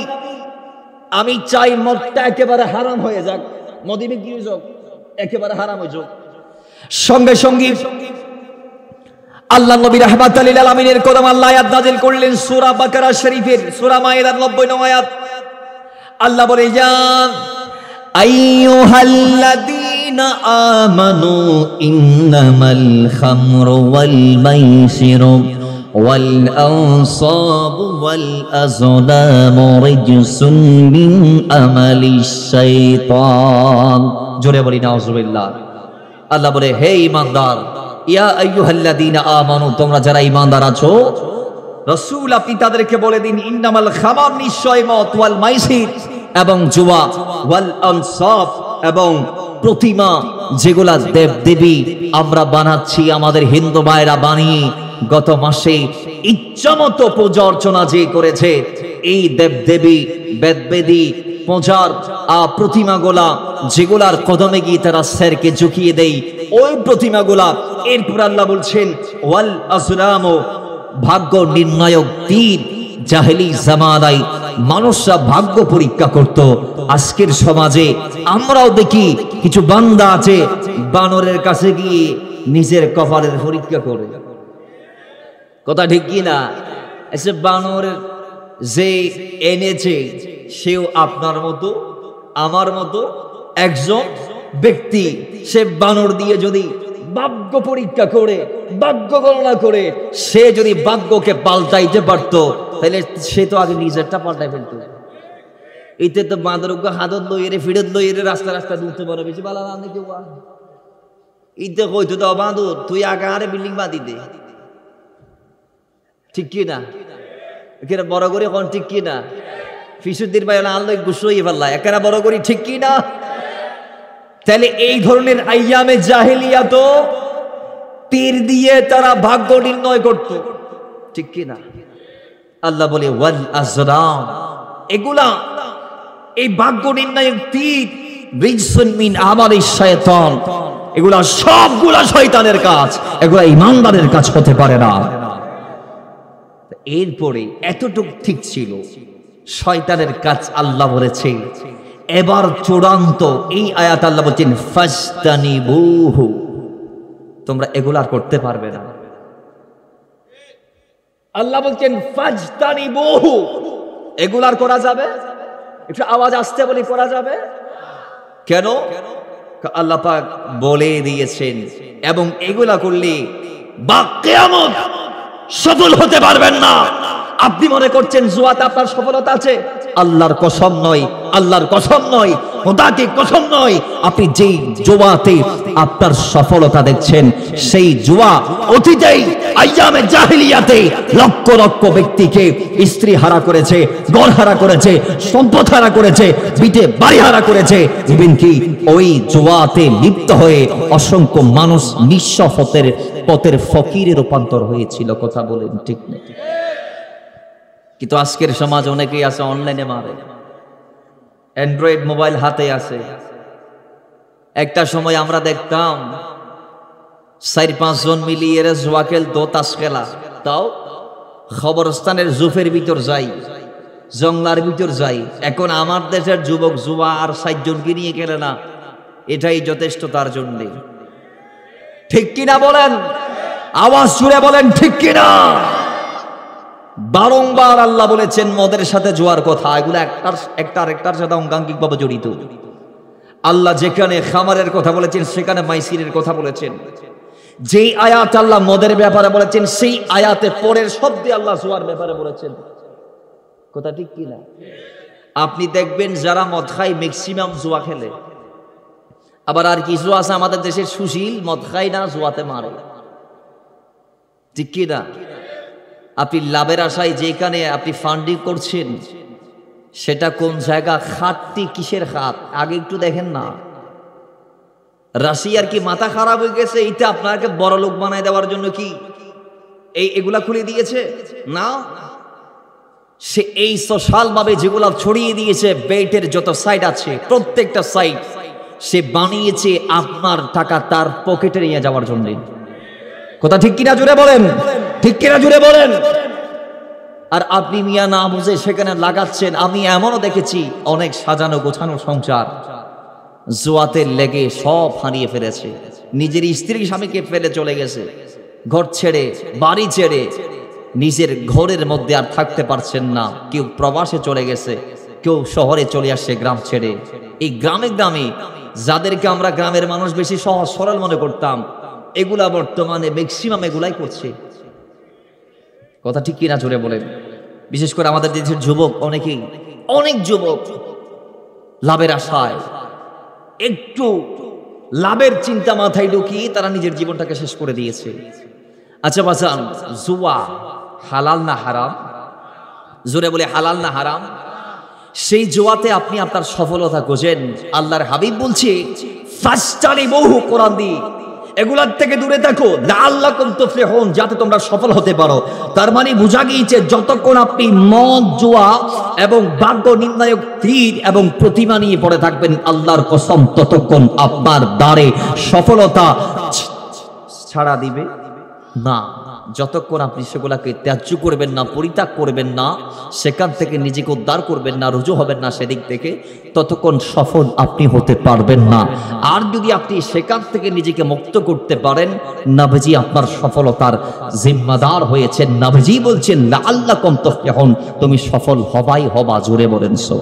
আমি চাই মদটা একেবারে হারাম হয়ে যাক, মদিবে কি হয়ে যাক, একেবারে হারাম হয়ে যাক। সঙ্গে সঙ্গে আল্লাহ নবী রাহমাতুল লিল আলামিনের কদম আল্লাহ আয়াত নাযিল করলেন সূরা বাকারা শরীফের সূরা মায়েদার 90 নং আয়াত। আল্লাহ বলে, ইয়া আইয়ুহাল্লাযীনা আমানু ইন্নামাল খামরু ওয়াল মাইসিরু ওয়াল আনসাবু ওয়াল আজলামু রিজসুন মিন আমালিশ শাইতান। জোরে বলি নাউযুবিল্লাহ। আল্লাহ বলে, হে ঈমানদার, ইয়া আইয়ুহাল্লাযীনা আমানু, তোমরা যারা ঈমানদার আছো, রাসূল আপনি তাদেরকে বলে দিন, ইন্নামাল খামার, নিশ্চয় মদ, ওয়াল মাইসির এবং জুয়া, ওয়াল আনসাব এবং প্রতিমা, যেগুলা দেব দেবী আমরা বানাচ্ছি, আমাদের হিন্দু ভাইরা বানিয়ে গত মাসে ইচ্ছামতো পূজা অর্চনা যে করেছে, এই দেব দেবী বেদবেদী পূজার প্রতিমাগুলা যেগুলার কদমে গিয়ে তারা স্যারকে ঝুঁকিয়ে দেয়, ওই প্রতিমাগুলা। এরপর আল্লাহ বলছেন ওয়াল আজলামু, ভাগ্য নির্ণায়ক তীর। জাহেলি জামানায় মানুষরা ভাগ্য পরীক্ষা করত। আজকের সমাজে আমরাও দেখি কিছু বান্দা আছে বানরের কাছে গিয়ে নিজের কপালের পরীক্ষা করে। কথা ঠিক কি না? এসে বানরের যে এনেছে সেও আপনার মতো আমার মতো একজন ব্যক্তি। সে বানর দিয়ে যদি ভাগ্য পরীক্ষা করে, ভাগ্য গণনা করে, সে যদি ভাগ্যকে পাল্টাইতে পারত, তাহলে সে তো আগে নিজেরটা পাল্টাই ফেলত। এতে তো বাঁদরজ্ঞ হাতত লইয়ে ফিরত লইয়ে রাস্তা রাস্তা ঢুকতে পারো, বেশি ভালো না কেউ। ইতে কইতো তো বাঁদর, তুই আগে আরে বিল্ডিং বাঁধি দে, ঠিক কি না? এখানে বড় করে কোন ঠিক কি না? ফিসুদ্দিন ভাই আল্লাহ গুসই পাল্লা একেরা বড় করি, ঠিক কি না? তাহলে এই ধরনের আইয়ামে জাহেলিয়া তো তীর দিয়ে তারা ভাগ্য নির্ণয় করত, ঠিক কি না? আল্লাহ বলে ওয়াল আজরাম, এগুলা এই ভাগ্য নির্ণায়ক তীর, রিজসুন মিন আমালিশ শায়তান, এগুলা সবগুলা শয়তানের কাজ, এগুলা ঈমানদারের কাজ হতে পারে না। এরপরে এতটুক ঠিক ছিল, শয়তানের কাজ আল্লাহ বলেছে। এবার চূড়ান্ত এই আয়াত আল্লাহ বলছেন ফাসতানিবুহু, তোমরা এগুলা আর করতে পারবে না। আল্লাহ বলছেন ফাসতানিবুহু, এগুলা আর করা যাবে? একটু আওয়াজ আসতে বলি, করা যাবে কেন? আল্লাহ পাক বলে দিয়েছেন, এবং এগুলা করলে বা কিয়ামত সফল হতে পারবেন না। আপনি মনে করছেন জুয়াতে আপনার সফলতা আছে? আল্লাহর কসম নয়, আল্লাহর কসম নয়, খোদাকে কসম নয়। আপনি যেই জুয়াতে আপনার সফলতা দেখছেন, সেই জুয়া অতীতেই আইয়ামে জাহেলিয়াতে লক্ষ লক্ষ ব্যক্তিকে স্ত্রী হারা করেছে, ঘর হারা করেছে, সম্পদ হারা করেছে, বিটে বাড়ি হারা করেছে। ইভেন কি ওই জুয়াতে লিপ্ত হয়ে অসংখ্য মানুষ নিঃস্ব পথের ফকিরে রূপান্তর হয়েছিল। কথা বলেন ঠিক না? কিন্তু আজকের সমাজ অনেকেই আছে অনলাইনে মারে, অ্যান্ড্রয়েড মোবাইল হাতে আছে। একটা সময় আমরা দেখতাম 4-5 জন মিলিয়ে জুয়া খেলতো, তাস খেলা, তাও খবরস্থানের জুফের ভিতর যাই, জংলার ভিতর যাই। এখন আমার দেশের যুবক জুয়া আর 60 জনকে নিয়ে খেলে না, এটাই যথেষ্ট তার জন্য। ঠিক কিনা বলেন? আওয়াজ জুড়ে বলেন ঠিক কিনা? বারংবার আল্লাহ বলেছেন মদের সাথে জুয়ার কথা, এগুলো একটার সাথে অঙ্গাঙ্গিক ভাবে জড়িত। আল্লাহ যেখানে খামারের কথা বলেছেন সেখানে মাইসিরের কথা বলেছেন। যেই আয়াত আল্লাহ মদের ব্যাপারে বলেছেন, সেই আয়াতে পরের শব্দে আল্লাহ জুয়ার ব্যাপারে বলেছেন। কথা ঠিক কিনা? আপনি দেখবেন যারা মদ খায় ম্যাক্সিমাম জুয়া খেলে। আবার আর কিছু আছে আমাদের দেশের সুশীল, মদ খায় না, জুয়াতে মারে, ঠিক কিনা? আপনি লাভের আশায় যেখানে আপনি ফান্ডিং করছেন, সেটা কোন জায়গা, খাতটি কিসের খাত আগে একটু দেখেন না। রাশিয়ার কি মাথা খারাপ হয়ে গেছে এইটা আপনাকে বড় লোক বানায় দেওয়ার জন্য কি এগুলা খুলে দিয়েছে? না, সে এই সোশ্যাল ভাবে যেগুলা ছড়িয়ে দিয়েছে, বেল্টের যত সাইড আছে প্রত্যেকটা সাইড সে বানিয়েছে আপনার টাকা তার পকেটে নিয়ে যাওয়ার জন্য। কথা ঠিক কিনা জুড়ে বলেন, ঠিক কিনা জুড়ে বলেন। আর আপনি মিয়া না বুঝে সেখানে লাগাচ্ছেন। আমি এমনও দেখেছি অনেক সাজানো গোছানো সংসার জুয়াতে লেগে সব হারিয়ে ফেলেছে, নিজের স্ত্রী স্বামীকে ফেলে চলে গেছে, ঘর ছেড়ে বাড়ি ছেড়ে নিজের ঘরের মধ্যে আর থাকতে পারছেন না। কেউ প্রবাসে চলে গেছে, কেউ শহরে চলে আসছে গ্রাম ছেড়ে। এই গ্রামে গ্রামে যাদেরকে আমরা গ্রামের মানুষ বেশি সহজ সরল মনে করতাম, এগুলা বর্তমানে ম্যাক্সিমাম এগুলাই করছে। কথা ঠিক কিনা জোরে বলেন। বিশেষ করে আমাদের দেশের যুবক, অনেকেই অনেক যুবক লাভের আশায় একটু লাভের চিন্তা মাথায় ঢুকিয়ে তারা নিজের জীবনটাকে শেষ করে দিয়েছে। আচ্ছা বাজান, জুয়া হালাল না হারাম? জোরে বলে হালাল না হারাম? সেই জুয়াতে আপনি আপনার সফলতা খোঁজেন। আল্লাহর হাবিব বলছে ফাস্তানিবুহু, কোরআন দিয়ে এগুলার থেকে দূরে থাকো, লাআল্লাকুম তুফলিহুন, যাতে তোমরা সফল হতে পারো। তার মানে বোঝা গিয়েছে যতক্ষণ আপনি মদ, জুয়া এবং ভাগ্য নির্ণায়ক তীর এবং প্রতিমা নিয়ে পড়ে থাকবেন, আল্লাহর কসম ততক্ষণ আপনার দ্বারে সফলতা ছাড়া দিবে না। যতক্ষণ আপনি সেগুলাকে ত্যায্য করবেন না, পরিত্যাগ করবেন না, সেখান থেকে নিজেকে উদ্ধার করবেন না, রুজু হবেন না সেদিক থেকে, ততক্ষণ সফল আপনি হতে পারবেন না। আর যদি আপনি সেখান থেকে নিজেকে মুক্ত করতে পারেন, নবীজি আপনার সফলতার জিম্মাদার হয়েছেন। নবীজি বলছেন লাআল্লাকুম তুফলিহুন, তুমি সফল হবাই হবা। জোরে বলেন সো।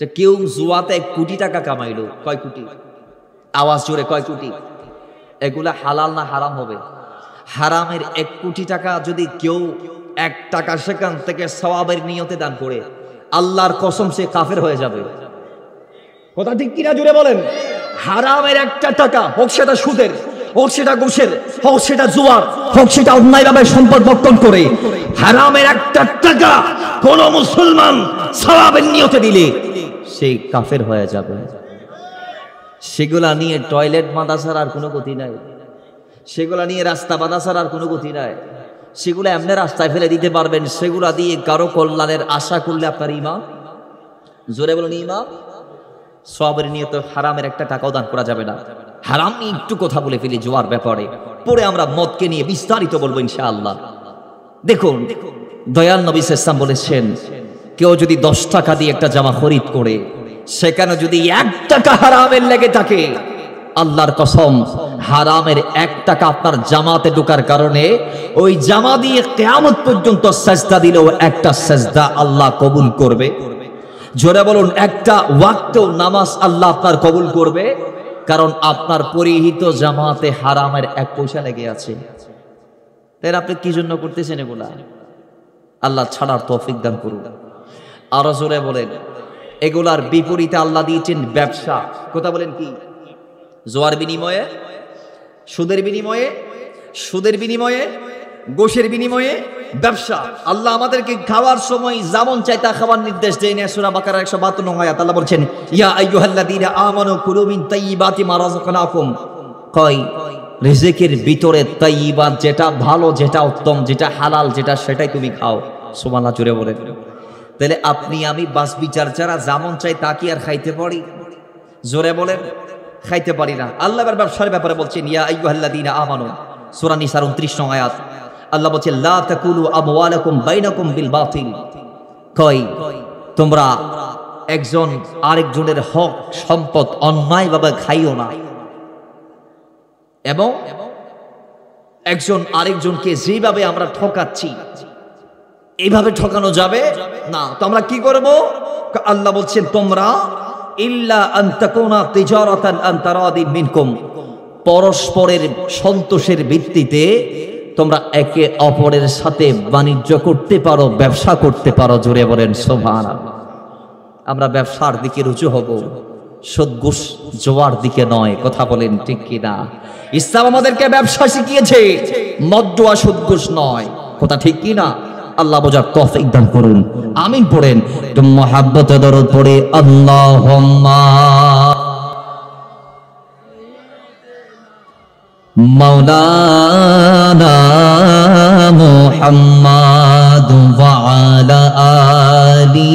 যে কেউ জুয়াতে 1 কোটি টাকা কামাইলো, কয় কোটি? আওয়াজ জোরে, কয় কোটি? এগুলা হালাল না হারাম হবে? হারামের 1 কোটি টাকা যদি কেউ 1 টাকা সেখান থেকে সওয়াবের নিয়তে দান করে, আল্লাহর কসম সে কাফের হয়ে যাবে। কথা ঠিক কিনা জুড়ে বলেন। হারামের 1টা টাকা, হোক সেটা সুদের, হোক সেটা ঘুষের, হোক সেটা জুয়ার, হোক সেটা অন্যায়ভাবে সম্পদ ভক্ষণ করে, হারামের 1টা টাকা কোন মুসলমান সওয়াবের নিয়তে দিলে সে কাফের হয়ে যাবে। সেগুলা নিয়ে টয়লেট বাঁধা ছাড়া আর কোনো গতি নাই, সেগুলা নিয়ে রাস্তা বাঁধা ছাড়া আর কোনো গতি নাই। সেগুলো এমনি রাস্তায় ফেলে দিতে পারবেন, সেগুলা দিয়ে কারো কল্যাণের আশা করলে আপনার ঈমান, জোরে বলুন ঈমান, সওয়াবের নিয়তে হারামের 1টা টাকাও দান করা যাবে না। হারাম নিয়ে একটু কথা বলে ফেলি জুয়ার ব্যাপারে, পরে আমরা মদকে নিয়ে বিস্তারিত বলবো ইনশাআল্লাহ। দেখুন দয়াল নবী সাল্লাল্লাহু আলাইহি ওয়াসাল্লাম বলেছেন, কেউ যদি 10 টাকা দিয়ে একটা জামা খরিদ করে সেখানে যদি 1 টাকা হারামের লেগে থাকে, আল্লাহর কসম হারামের 1 টাকা আপনার জামাতে ঢোকার কারণে ওই জামা দিয়ে কিয়ামত পর্যন্ত সাজদা দিলেও একটা সাজদা আল্লাহ কবুল করবে। জোরে বলুন, একটা ওয়াক্ত নামাজ আল্লাহ আপনার কবুল করবে, কারণ আপনার পরিহিত জামাতে হারামের 1 পয়সা লেগে আছে। তাই আপনি কি জন্য করতেছেন এগুলা? আল্লাহ ছাড়ার তৌফিক দান করুন। আরো জোরে বলেন। এগুলার বিপরীতে আল্লাহ দিয়েছেন ব্যবসা। কথা বলেন কি? জোয়ার বিনিময়ে, সুদের বিনিময়ে, সুদের বিনিময়ে, গোশের বিনিময়ে ব্যবসা। আল্লাহ আমাদেরকে খাওয়ার সময় যেমন চাই তা খাওয়ার নির্দেশ দেয় না। সূরা বাকারা 152 আয়াত আল্লাহ বলছেন, ইয়া আইয়ুহাল্লাযীনা আমানু কুলু মিন তাইয়্যিবাতি মা রাযাকনাকুম। কয় রিজিকের ভিতরে তাইয়্যিবাত, যেটা ভালো, যেটা উত্তম, যেটা হালাল, যেটা সেটাই তুমি খাও। সুবহানাল্লাহ জোরে বলেন। তাহলে আপনি আমি বাস বিচার যারা যেমন চাই তা কি আর খাইতে পারি? জোরে বলেন, খাইতে পারি না। আল্লাহ এবার ব্যবসার ব্যাপারে বলছেন, ইয়া আইয়ুহাল্লাযীনা আমানু, সূরা নিসার 29 আয়াত আল্লাহ বলছেন, লা তাকুলু আমওয়ালাকুম বাইনাকুম বিল বাতিল। কই তোমরা একজন আরেকজনের হক সম্পদ অন্যায়ভাবে খাইও না, এবং একজন আরেকজনকে যেভাবে আমরা ঠকাচ্ছি এইভাবে ঠকানো যাবে না। তো আমরা কি করব? আল্লাহ বলছেন, তোমরা ইল্লা আন তাকুনা তিজারাতান আন তারাদিন মিনকুম, পরস্পরের সন্তোষের ভিত্তিতে তোমরা একে অপরের সাথে বাণিজ্য করতে পারো, ব্যবসা করতে পারো। জোরে বলেন সুবহানাল্লাহ। আমরা ব্যবসার দিকে রুজু হব, সুদ ঘুষ জোয়ার দিকে নয়। কথা বলেন ঠিক কিনা? ইসলাম আমাদেরকে ব্যবসা শিখিয়েছে, মদ জুয়া সুদ ঘুষ নয়। কথা ঠিক কিনা? আল্লাহ বোঝার তৌফিক দান করুন। আমিন পড়েন। তো মুহাব্বতে দরুদ পড়ে আল্লাহুম্মা মাওলানা মুহাম্মদ ওয়া আলা আলি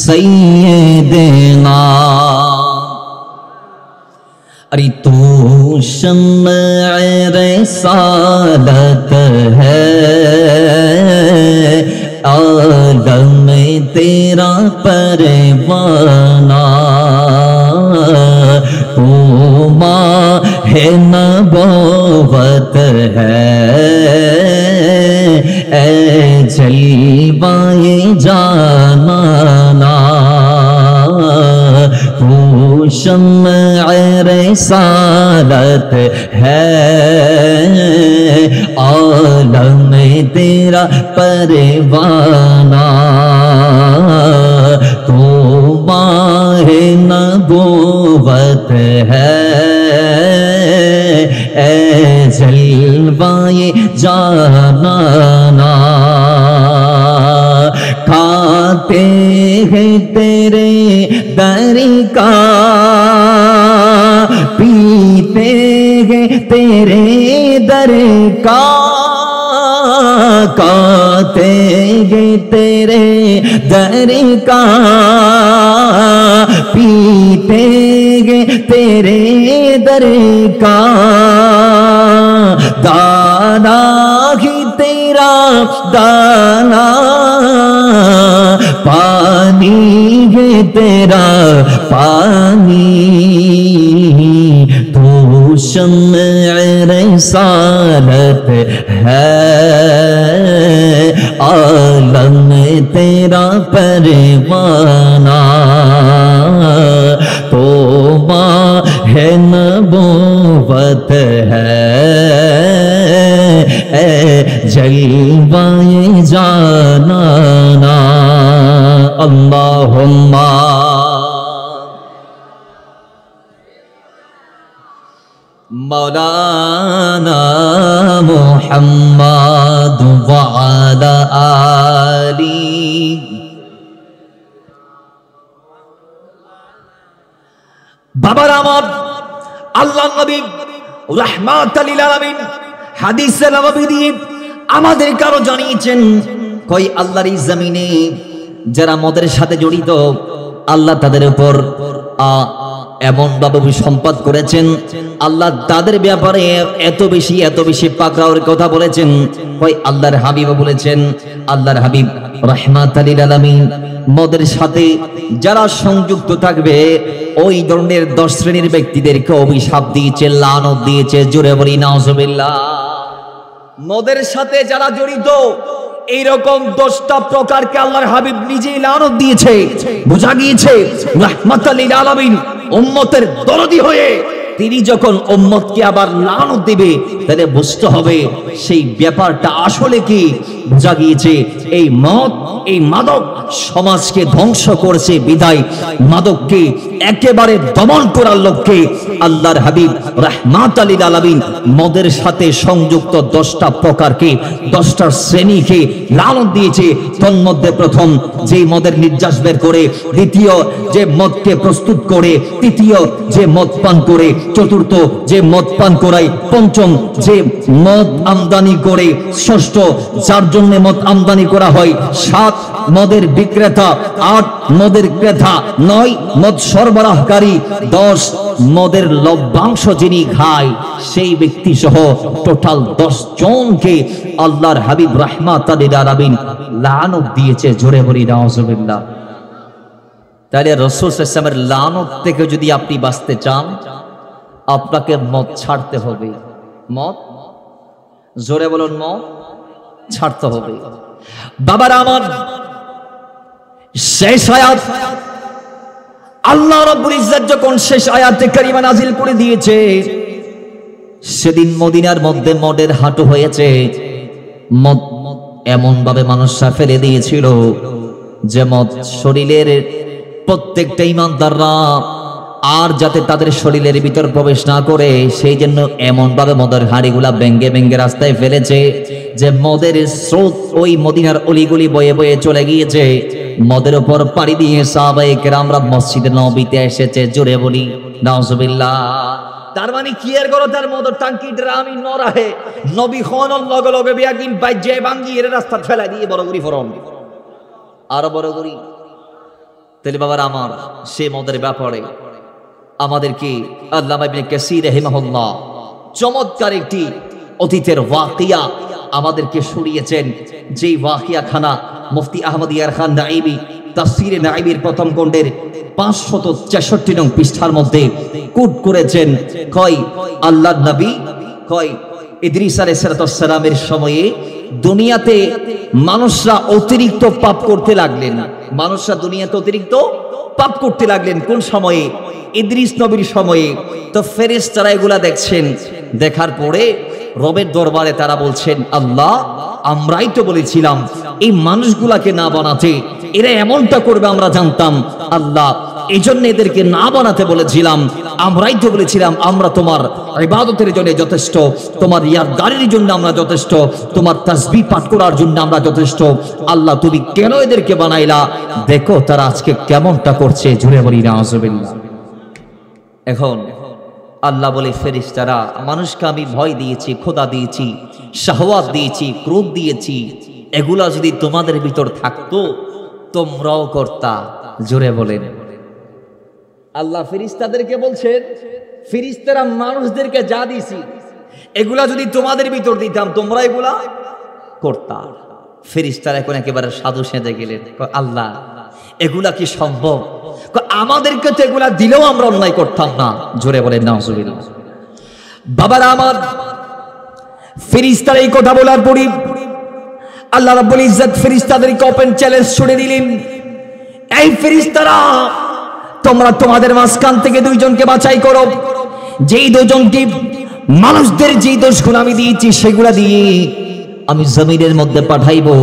সাইয়্যিদিনা। अरे तू शम्अ रिसालत है, आलम तेरा परवाना, तू माहे नबूवत है, ए जलवाए जाना, तू शम्अ रिसालत है, आलम तेरा परवाना, तू माहे नबूवत है, ए जलवाए जाना। खाते हैं तेरे दर का, पीते हैं तेरे दर का, खाते हैं तेरे दर का, पीते हैं तेरे दर का, दाना ही तेरा दाना, पानी है तेरा पानी, तू शम्अ रिसालत है, आलम तेरा परवाना, तो माहे नबूवत है, जलवाए जाना। अल्लाहुम्मा मौलाना मुहम्मद व अला आली। বাবার আমার আল্লাহ নবী রাহমাতাল লিল আলামিন হাদিসে নববী দিয়ে আমাদের কারো জানিয়েছেন, কই আল্লাহর এই জমিনে যারা মদের সাথে জড়িত, আল্লাহ তাদের উপর এমন ভাবে সম্পদ করেছেন, আল্লাহ তাদের ব্যাপারে এত বেশি পাকড়াওর কথা বলেছেন। কই আল্লাহর হাবিব বলেছেন, আল্লাহর হাবিব রাহমাতাল লিল আলামিন মদের সাথে যারা সংযুক্ত থাকবে ওই ধরনের 10 শ্রেণীর ব্যক্তিদেরকে অভিশাপ দিয়েছে, লানত দিয়েছে। জোরে বলি নাউজুবিল্লাহ। মদের সাথে যারা জড়িত এইরকম 10টা প্রকারকে আল্লাহর হাবিব নিজেই লানত দিয়েছে। বোঝা গিয়েছে রাহমাতাল লিল আলামিন উম্মতের দরদি হয়ে তিনি যখন উম্মতকে আবার লানত দিবে, তাহলে বুঝতে হবে সেই ব্যাপারটা আসলে কি। বোঝা গিয়েছে এই মদ, এই মাদক সমাজকে ধ্বংস করছে, বিদায় মাদককে একেবারে দমন করার লক্ষ্যে আল্লাহর হাবিব রাহমাতাল লিল আলামিন মদের সাথে সংযুক্ত 10টা প্রকারকে, 10টা শ্রেণীকে লানত দিয়েছে। তন্মধ্যে প্রথম যে মদের নির্যাস বের করে, দ্বিতীয় যে মদকে প্রস্তুত করে, তৃতীয় যে মদ পান করে, চতুর্থ যে মদ পান করায়, পঞ্চম যে মদ আমদানি করে, ষষ্ঠ যার জন্য মদ আমদানি করা হয়, 7 মদের বিক্রেতা, 8 মদের ক্রেতা, 9 মদ সরবরাহকারী, 10 মদের লভ্যাংশ যিনি খায় সেই ব্যক্তি সহ টোটাল 10 জনকে আল্লাহর হাবিব রাহমাতাল লিল আলামিন লানত দিয়েছে। জোরে বলি নাউজুবিল্লাহ। তাহলে রাসূল সাল্লাল্লাহু আলাইহি ওয়াসাল্লামের লানত থেকে যদি আপনি বাঁচতে চান, আপনাকে মদ ছাড়তে হবে। মদ, জোরে বলুন, মদ ছাড়তে হবে। বাবার আমার শেষ আয়াত, আল্লাহ রাব্বুল ইজ্জত যখন শেষ আয়াতে কারিমা নাজিল করে দিয়েছে, সেদিন মদিনার মধ্যে মদের হাঁটু হয়েছে। মদ এমন ভাবে মানুষরা ফেলে দিয়েছিল যে মদ শরীরের প্রত্যেকটা ঈমানদাররা আর যাতে তাদের শরীরের ভিতর প্রবেশ না করে সেই জন্য এমন ভাবে মদের হাড়িগুলা ভেঙ্গে ভেঙ্গে রাস্তায় ফেলেছে যে মদের স্রোত ওই মদিনার অলিগলি বয়ে বয়ে চলে গিয়েছে। মদের উপর পাড়ি দিয়ে সাহাবায়ে কেরামরা মসজিদে নববীতে এসেছে। জোরে বলি নাউজুবিল্লাহ। তার মানে কি এর করো তার মতো টাঙ্কি ড্রামি নরাহে নবী খন লগে লগে বিয়াকিন বাইজে ভাঙ্গি এর রাস্তা ফেলা দিয়ে বড় করি ফরম আরো বড় করি। তাহলে বাবার আমার সে মদের ব্যাপারে আমাদেরকে আল্লামা ইবনে কাসির রাহিমাহুল্লাহ চমৎকার একটি অতীতের ওয়াকিয়া আমাদেরকে শুনিয়েছেন। যেই ওয়াকিয়া খানা মুফতি আহমদ ইয়ার খান নাইবি তাফসিরে নাইবির প্রথম খণ্ডের 563 নং পৃষ্ঠার মধ্যে কোট করেছেন। কয় আল্লাহর নবী কয় ইদ্রিস আলাইহিস সালামের সময়ে দুনিয়াতে মানুষরা অতিরিক্ত পাপ করতে লাগলেন। মানুষরা দুনিয়াতে অতিরিক্ত পাপ করতে লাগলেন কোন সময়ে? ইদ্রিস নবীর সময়ে। তো ফেরেশতারা এগুলা দেখছেন, দেখার পরে রবের দরবারে তারা বলছেন, আল্লাহ আমরাই তো বলেছিলাম এই মানুষগুলাকে না বানাতে, এরা এমনটা করবে আমরা জানতাম। আল্লাহ এই জন্য এদেরকে না বানাতে বলেছিলাম। আমরাই তো বলেছিলাম আমরা তোমার ইবাদতের জন্য যথেষ্ট, তোমার ইয়ারদারির জন্য আমরা যথেষ্ট, তোমার তাসবিহ পাঠ করার জন্য আমরা যথেষ্ট। আল্লাহ তুমি কেন এদেরকে বানাইলা? দেখো তারা আজকে কেমনটা করছে। জুড়ে বলি নাউজুবিল্লাহ। এখন আল্লাহ বলে, ফেরেশতারা মানুষকে আমি ভয় দিয়েছি, খোদা দিয়েছি, শাহওয়াত দিয়েছি, ক্রোধ দিয়েছি, এগুলা যদি তোমাদের ভিতর থাকতো তোমরাও করতা। জোরে বলেন। আল্লাহ ফেরেশতাদেরকে বলছেন, ফেরেশতারা মানুষদেরকে যা দিয়েছি এগুলা যদি তোমাদের ভিতর দিতাম তোমরা এগুলা করতা। ফেরেশতারা এখন একেবারে সাধু সেজে গেলেন। আল্লাহ এগুলা কি সম্ভব? আমাদেরকে তো এগুলা দিলেও আমরা অন্যায় করতাম না। জোরে বলেন নাউজুবিল্লাহ। বাবারা আমার, ফেরেশতারা এই কথা বলার পরই আল্লাহ রাব্বুল ইজ্জত ফেরেশতাদেরকে ওপেন চ্যালেঞ্জ ছুড়ে দিলেন, এই ফেরেশতারা তোমরা তোমাদের মাঝখান থেকে দুইজনকে বাছাই করো, যেই দুজনকে মানুষদের যেই দোষগুলো আমি দিয়েছি সেগুলা দিয়ে আমি জমিনের মধ্যে পাঠাইবো,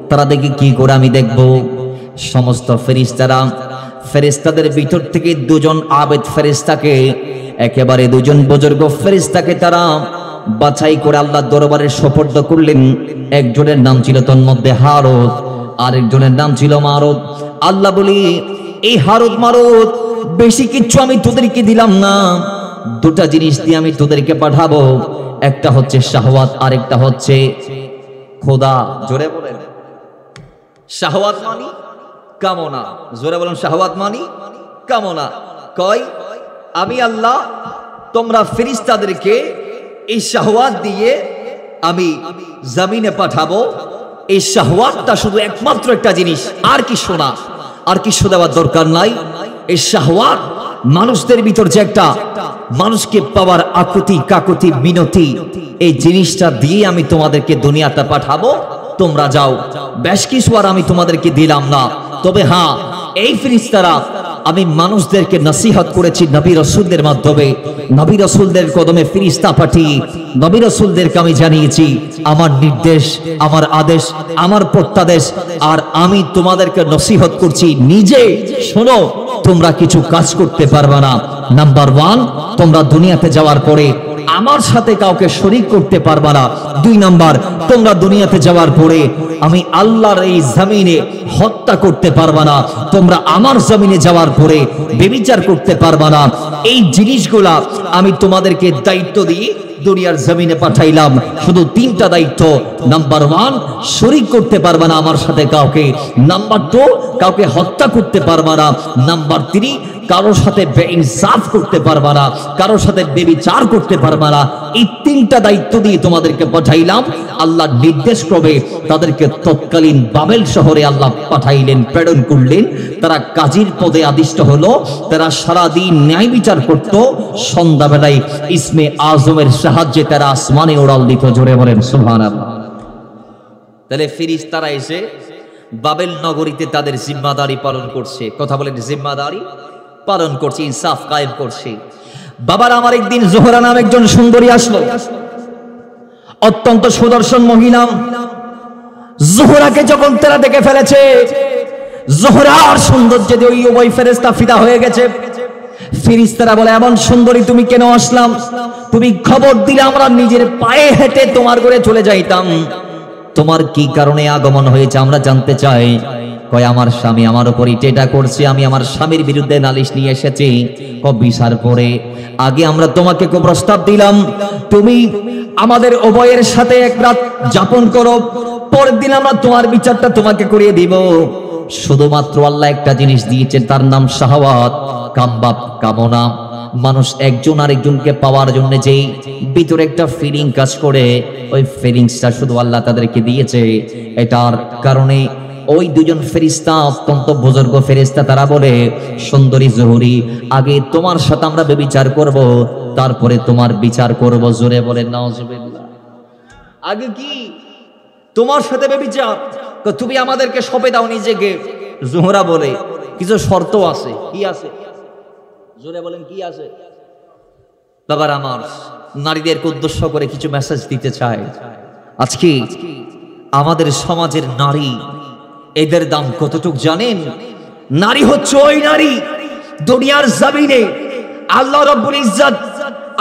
তারা দেখি কি করে আমি দেখব। সমস্ত ফেরেশতাদের ভিতর থেকে দুজন আবেদ ফেরেশতাকে, একেবারে দুজন বুজুর্গ ফেরেশতাকে তারা বাছাই করে আল্লাহর দরবারে সুপর্দ করলেন। একজনের নাম ছিল তন্মধ্যে হারুত, আরেকজনের নাম ছিল মারুত। আল্লাহ বলি, এই হারুত মারুত বেশি কিছু আমি তোদেরকে দিলাম না, দুটা জিনিস দিয়ে আমি তোদেরকে পাঠাবো। একটা হচ্ছে শাহওয়াত, আরেকটা হচ্ছে খোদা। জোরে বলেন। শাহওয়াত মানি কামনা। জোরে বলেন। শাহওয়াত মানি কামনা। কয় আমি আল্লাহ তোমরা ফেরেশতাদেরকে এই শাহওয়াত দিয়ে আমি জমিনে পাঠাবো। এই শাহওয়াতটা শুধু একমাত্র একটা জিনিস, আর কি শোনা, আর কিছু দেওয়ার দরকার নাই। এই শাহওয়াত মানুষদের ভিতর যে একটা মানুষকে পাওয়ার আকুতি কাকুতি মিনতি, এই জিনিসটা দিয়ে আমি তোমাদেরকে দুনিয়াতে পাঠাবো। তোমরা যাও। বেশ কিছু আর আমি তোমাদেরকে দিলাম না, তবে হ্যাঁ এই ফেরেশতারা আমি মানুষদেরকে নসিহত করেছি নবী রাসূলদের মাধ্যমে। নবী রাসূলদের কদমে ফেরেশতা পাঠিয়ে নবী রাসূলদেরকে আমি জানিয়েছি আমার নির্দেশ, আমার আদেশ, আমার প্রত্যাদেশ। আর আমি তোমাদেরকে নসিহত করছি নিজে শোনো, তোমরা কিছু কাজ করতে পারবে না। নাম্বার 1, তোমরা দুনিয়াতে যাওয়ার পরে আমার সাথে কাউকে শরীক করতে পারবা না। 2 নাম্বার, তোমরা দুনিয়াতে যাওয়ার পরে আমি আল্লাহর এই জমিনে হত্যা করতে পারবা না। তোমরা আমার জমিনে যাওয়ার পরে ব্যভিচার করতে পারবা না। এই জিনিসগুলা আমি তোমাদেরকে দায়িত্ব দিয়ে দুনিয়ার জমিনে পাঠাইলাম। শুধু 3টা দায়িত্ব। নাম্বার 1, শরীক করতে পারবা না আমার সাথে কাউকে। নাম্বার 2, কাউকে হত্যা করতে পারবা না। নাম্বার 3, কারোর সাথে বেইনসাফ করতে পারবা না, কারোর সাথে ব্যভিচার করতে পারবা না। এই 3টা দায়িত্ব দিয়ে তোমাদেরকে পাঠাইলাম। আল্লাহ নির্দেশ ক্রমে তাদেরকে তৎকালীন বাবেল শহরে আল্লাহ পাঠাইলেন, প্রেরণ করলেন। তারা কাজীর পদে আদিষ্ট হলো। তারা সারাদিন ন্যায় বিচার করত। সন্ধ্যাবেলায় ইসমে আজমের সাহায্যে তারা আসমানে ওড়াল দিত। জোরে বলেন সুবহানাল্লাহ। তাহলে ফেরেশতারা এসে বাবেল নগরীতে তাদের জিম্মাদারি পালন করছে। কথা বলেন, জিম্মাদারি পালন করছে, ইনসাফ কায়েম করছে। বাবার আমার একদিন জোহরা নাম একজন সুন্দরী আসলো, অত্যন্ত সুদর্শন মহিলা। জোহরাকে যখন তারা দেখে ফেলেছে, জোহরার সৌন্দর্যে ওই উভয় ফেরেশতা ফিদা হয়ে গেছে। ফেরেশতারা বলে, এমন সুন্দরী তুমি কেন আসলাম? তুমি খবর দিলে আমরা নিজের পায়ে হেঁটে তোমার ঘরে চলে যাইতাম। তোমার কি কারণে আগমন হয়েছে আমরা জানতে চাই। কয় আমার স্বামী আমার উপরই টেটা করছে, আমি আমার স্বামীর বিরুদ্ধে নালিশ নিয়ে এসেছি। বিচার পরে আগে আমরা তোমাকে প্রস্তাব দিলাম তুমি আমাদের উভয়ের সাথে এক রাত যাপন করো, পরের দিন আমরা তোমার বিচারটা তোমাকে করিয়ে দিব। শুধুমাত্র আল্লাহ একটা জিনিস দিয়েছেন, তার নাম শাহওয়াত, কামবাপ, কামনা। মানুষ একজন আরেকজনকে পাওয়ার জন্য যেই ভিতরে একটা ফিলিং কাজ করে, ওই ফিলিংসটা শুধু আল্লাহ তাদেরকে দিয়েছে। এটার কারণে ওই দুজন ফেরেশতা অত্যন্ত বুজুর্গ ফেরেশতা, তারা বলে সুন্দরী জহুরি, আগে তোমার সাথে আমরা ব্যভিচার করব, তারপরে তোমার বিচার করব। জোরে বলেন নাউজুবিল্লাহ। আগে কি তোমার সাথে ব্যভিচার? তুমি আমাদেরকে সঁপে দাও নিজেকে। জোহরা বলে কিছু শর্ত আছে। কি আছে? জোরে বলেন কি আছে? বাবার আমার, নারীদেরকে উদ্দেশ্য করে কিছু মেসেজ দিতে চাই। আজকে আমাদের সমাজের নারী, এদের দাম কতটুক জানেন? নারী হচ্ছে ওই নারী দুনিয়ার জমিনে আল্লাহ রাব্বুল ইজ্জত,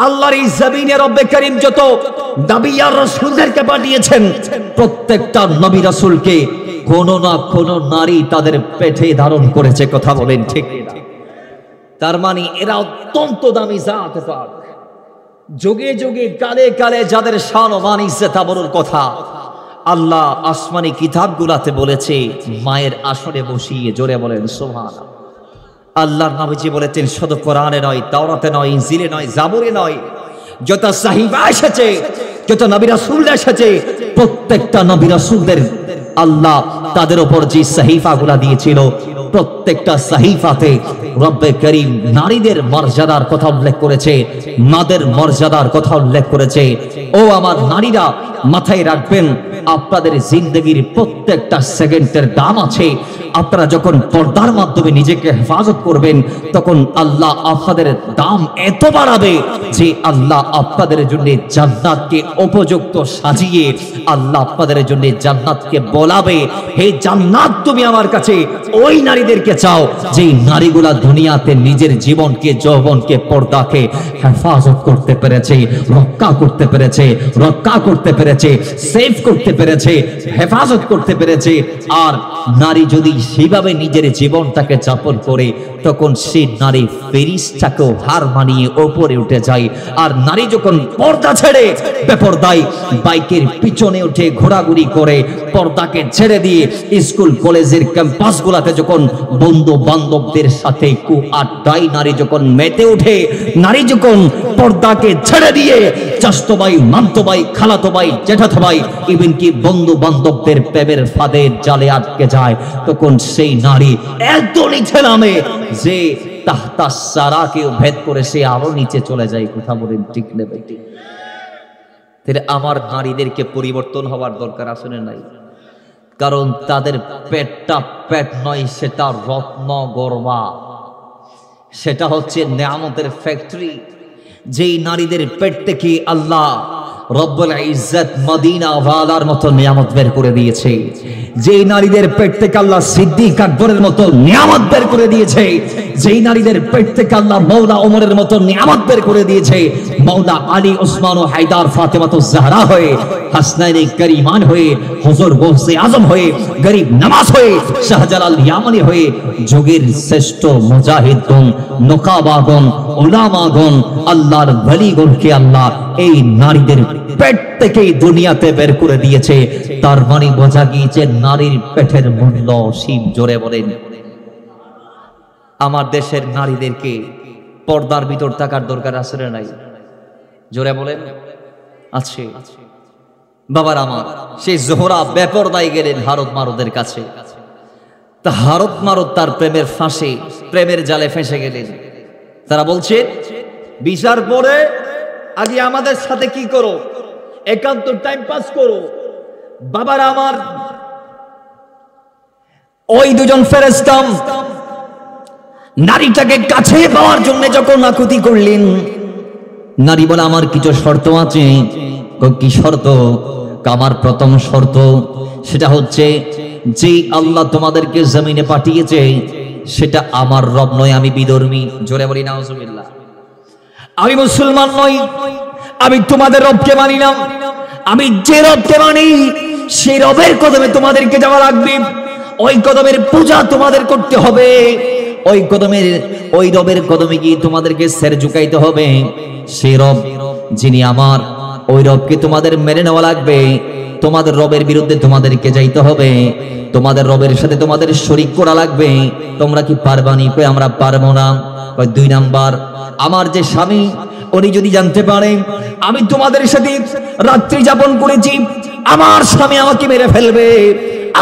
আল্লাহর এই জমিনে রব্বে করিম যত নবী আর রাসূলদেরকে পাঠিয়েছেন, প্রত্যেকটা নবী রাসূলকে কোন না কোন নারী তাদের পেটে ধারণ করেছে। কথা বলেন ঠিক না? তার মানে এরা অত্যন্ত দামি জাত পাক। যুগে যুগে কালে কালে যাদের শান ও মান ইজ্জত আবরুর কথা আল্লাহ আসমানি কিতাবগুলাতে বলেছে, মায়ের আসনে বসিয়ে। জোরে বলেন সুবহানাল্লাহ। আল্লাহর নবীজি বলেছেন, শুধু কোরআনে নয়, তাওরাতে নয়, ইনজিলে নয়, জাবুরে নয়, যত সাহিফা এসেছে, যত নবী রাসূল এসেছে, প্রত্যেকটা নবী রাসূলদের আল্লাহ তাদের উপর যে সাহিফাগুলা দিয়েছিল, প্রত্যেকটা সাহিফাতে রব্বে করিম নারীদের মর্যাদার কথা উল্লেখ করেছে, মাদের মর্যাদার কথা উল্লেখ করেছে। ও আমার নারীরা, মাথায় রাখবেন, আপনাদের জিন্দগির প্রত্যেকটা সেকেন্ডের দাম আছে। আপনারা যখন পর্দার মাধ্যমে নিজেকে হেফাজত করবেন, তখন আল্লাহ আপনাদের দাম এত বাড়াবে যে আল্লাহ আপনাদের জন্য জান্নাতকে উপযুক্ত সাজিয়ে আল্লাহ আপনাদের জন্য জান্নাতকে বলাবে, হে জান্নাত তুমি আমার কাছে ওই নারীদেরকে চাও যেই নারীগুলা দুনিয়াতে নিজের জীবনকে, যৌবনকে, পর্দাকে হেফাজত করতে পেরেছে, রক্ষা করতে পেরেছে, সেভ করতে পেরেছে, হেফাজত করতে পেরেছে। আর নারী যদি সেইভাবে নিজের জীবনটাকে যাপন করে, তখন সেই নারী ফেরেশতাকেও হার মানিয়ে উপরে উঠে যায়। আর নারী যখন পর্দা ছেড়ে বেপরদায় বাইকের পিছনে উঠে ঘোরাঘুরি করে, পর্দাকে ছেড়ে দিয়ে স্কুল কলেজের ক্যাম্পাসগুলোতে যখন বন্ধু বান্ধবদের সাথে আড্ডায় নারী যখন মেতে ওঠে, নারী যখন পর্দাকে ছেড়ে দিয়ে চাচতো ভাই, মামতো ভাই, খালাতো ভাই, জ্যাঠাতো ভাই, ইভেন কি বন্ধু বান্ধবদের প্রেমের ফাঁদে জালে আটকে যায়, তখন সেই নারী এত নিচে নামে যে তাহতা সারাকেও ভেদ করে সে আরো নিচে চলে যায়। কথা বলেন ঠিক না বেটি? তাহলে আমার নারীদেরকে পরিবর্তন হওয়ার দরকার আছে না নাই? কারণ তাদের পেটটা পেট নয়, সেটা রত্ন গর্বা, সেটা হচ্ছে নেয়ামতের ফ্যাক্টরি। যেই নারীদের পেট থেকে আল্লাহ রব্বুল ইজ্জত মদিনা ওয়ালার মতো নিয়ামত বের করে দিয়েছে, যেই নারীদের পেট থেকে আল্লাহ সিদ্দিক আকবরের মতো নিয়ামত বের করে দিয়েছে, যেই নারীদের পেট থেকে আল্লাহ মৌলা ওমরের মতো নিয়ামত বের করে দিয়েছে, মৌলা আলী, ওসমান ও হায়দার, ফাতেমাতুজ জাহরা হয়ে, হাসনাইনে করিমান হয়ে, হুজুর গৌসে আজম হয়ে, গরিব নওয়াজ হয়ে, শাহজালাল ইয়ামানি হয়ে, যুগের শ্রেষ্ঠ মুজাহিদগণ, নকাবাগণ, উলামাগণ, আল্লাহর ওলিগণকে আল্লাহ এই নারীদের পেট থেকেই দুনিয়াতে বের করে দিয়েছে। তার মানে বোঝা গিয়েছে নারীর পেটের মূল্য অসীম। জোরে বলেন। আমার দেশের নারীদেরকে পর্দার ভিতর থাকার দরকার আছে না নাই? জোরে বলেন। আছে। বাবার আমার, সেই জোহরা বেপরদায় গেলেন হারত মারুদের কাছে। তা হারত মারুদ তার প্রেমের ফাঁসে, প্রেমের জালে ফেঁসে গেলেন। তারা বলছে, বিচার পরে আগে আমাদের সাথে কি করো, একান্ত টাইম পাস করো। বাবার আমার, ওই দুজন ফেরেশতা নারীটাকে কাছে পাওয়ার জন্য যখন আকুতি করলেন, নারী বলে আমার কিছু শর্ত আছে। কি শর্ত? আমার প্রথম শর্ত সেটা হচ্ছে, যে আল্লাহ তোমাদেরকে জমিনে পাঠিয়েছে সেটা আমার রব নয়, আমি বিধর্মী। জোরে বলি নাউজুবিল্লাহ। আমি মুসলমান নই, আমি তোমাদের রবকে মানি না। আমি যে রবকে মানি সেই রবের কদমে তোমাদেরকে যাওয়া লাগবে। ওই কদমের পূজা তোমাদের করতে হবে, ওই রবের কদমে গিয়ে তোমাদেরকে সের ঝুঁকাইতে হবে। সেই রব যিনি আমার, ওই রবকে তোমাদের মেনে নেওয়া লাগবে। তোমাদের রবের বিরুদ্ধে তোমাদেরকে যাইতে হবে, তোমাদের রবের সাথে তোমাদের শরীক করা লাগবে। তোমরা কি পারবানি? কই আমরা পারবো না। কই 2 নাম্বার, আমার যে স্বামী উনি যদি জানতে পারে আমি তোমাদের সাথে রাত্রি যাপন করেছি, আমার স্বামী আমাকে মেরে ফেলবে।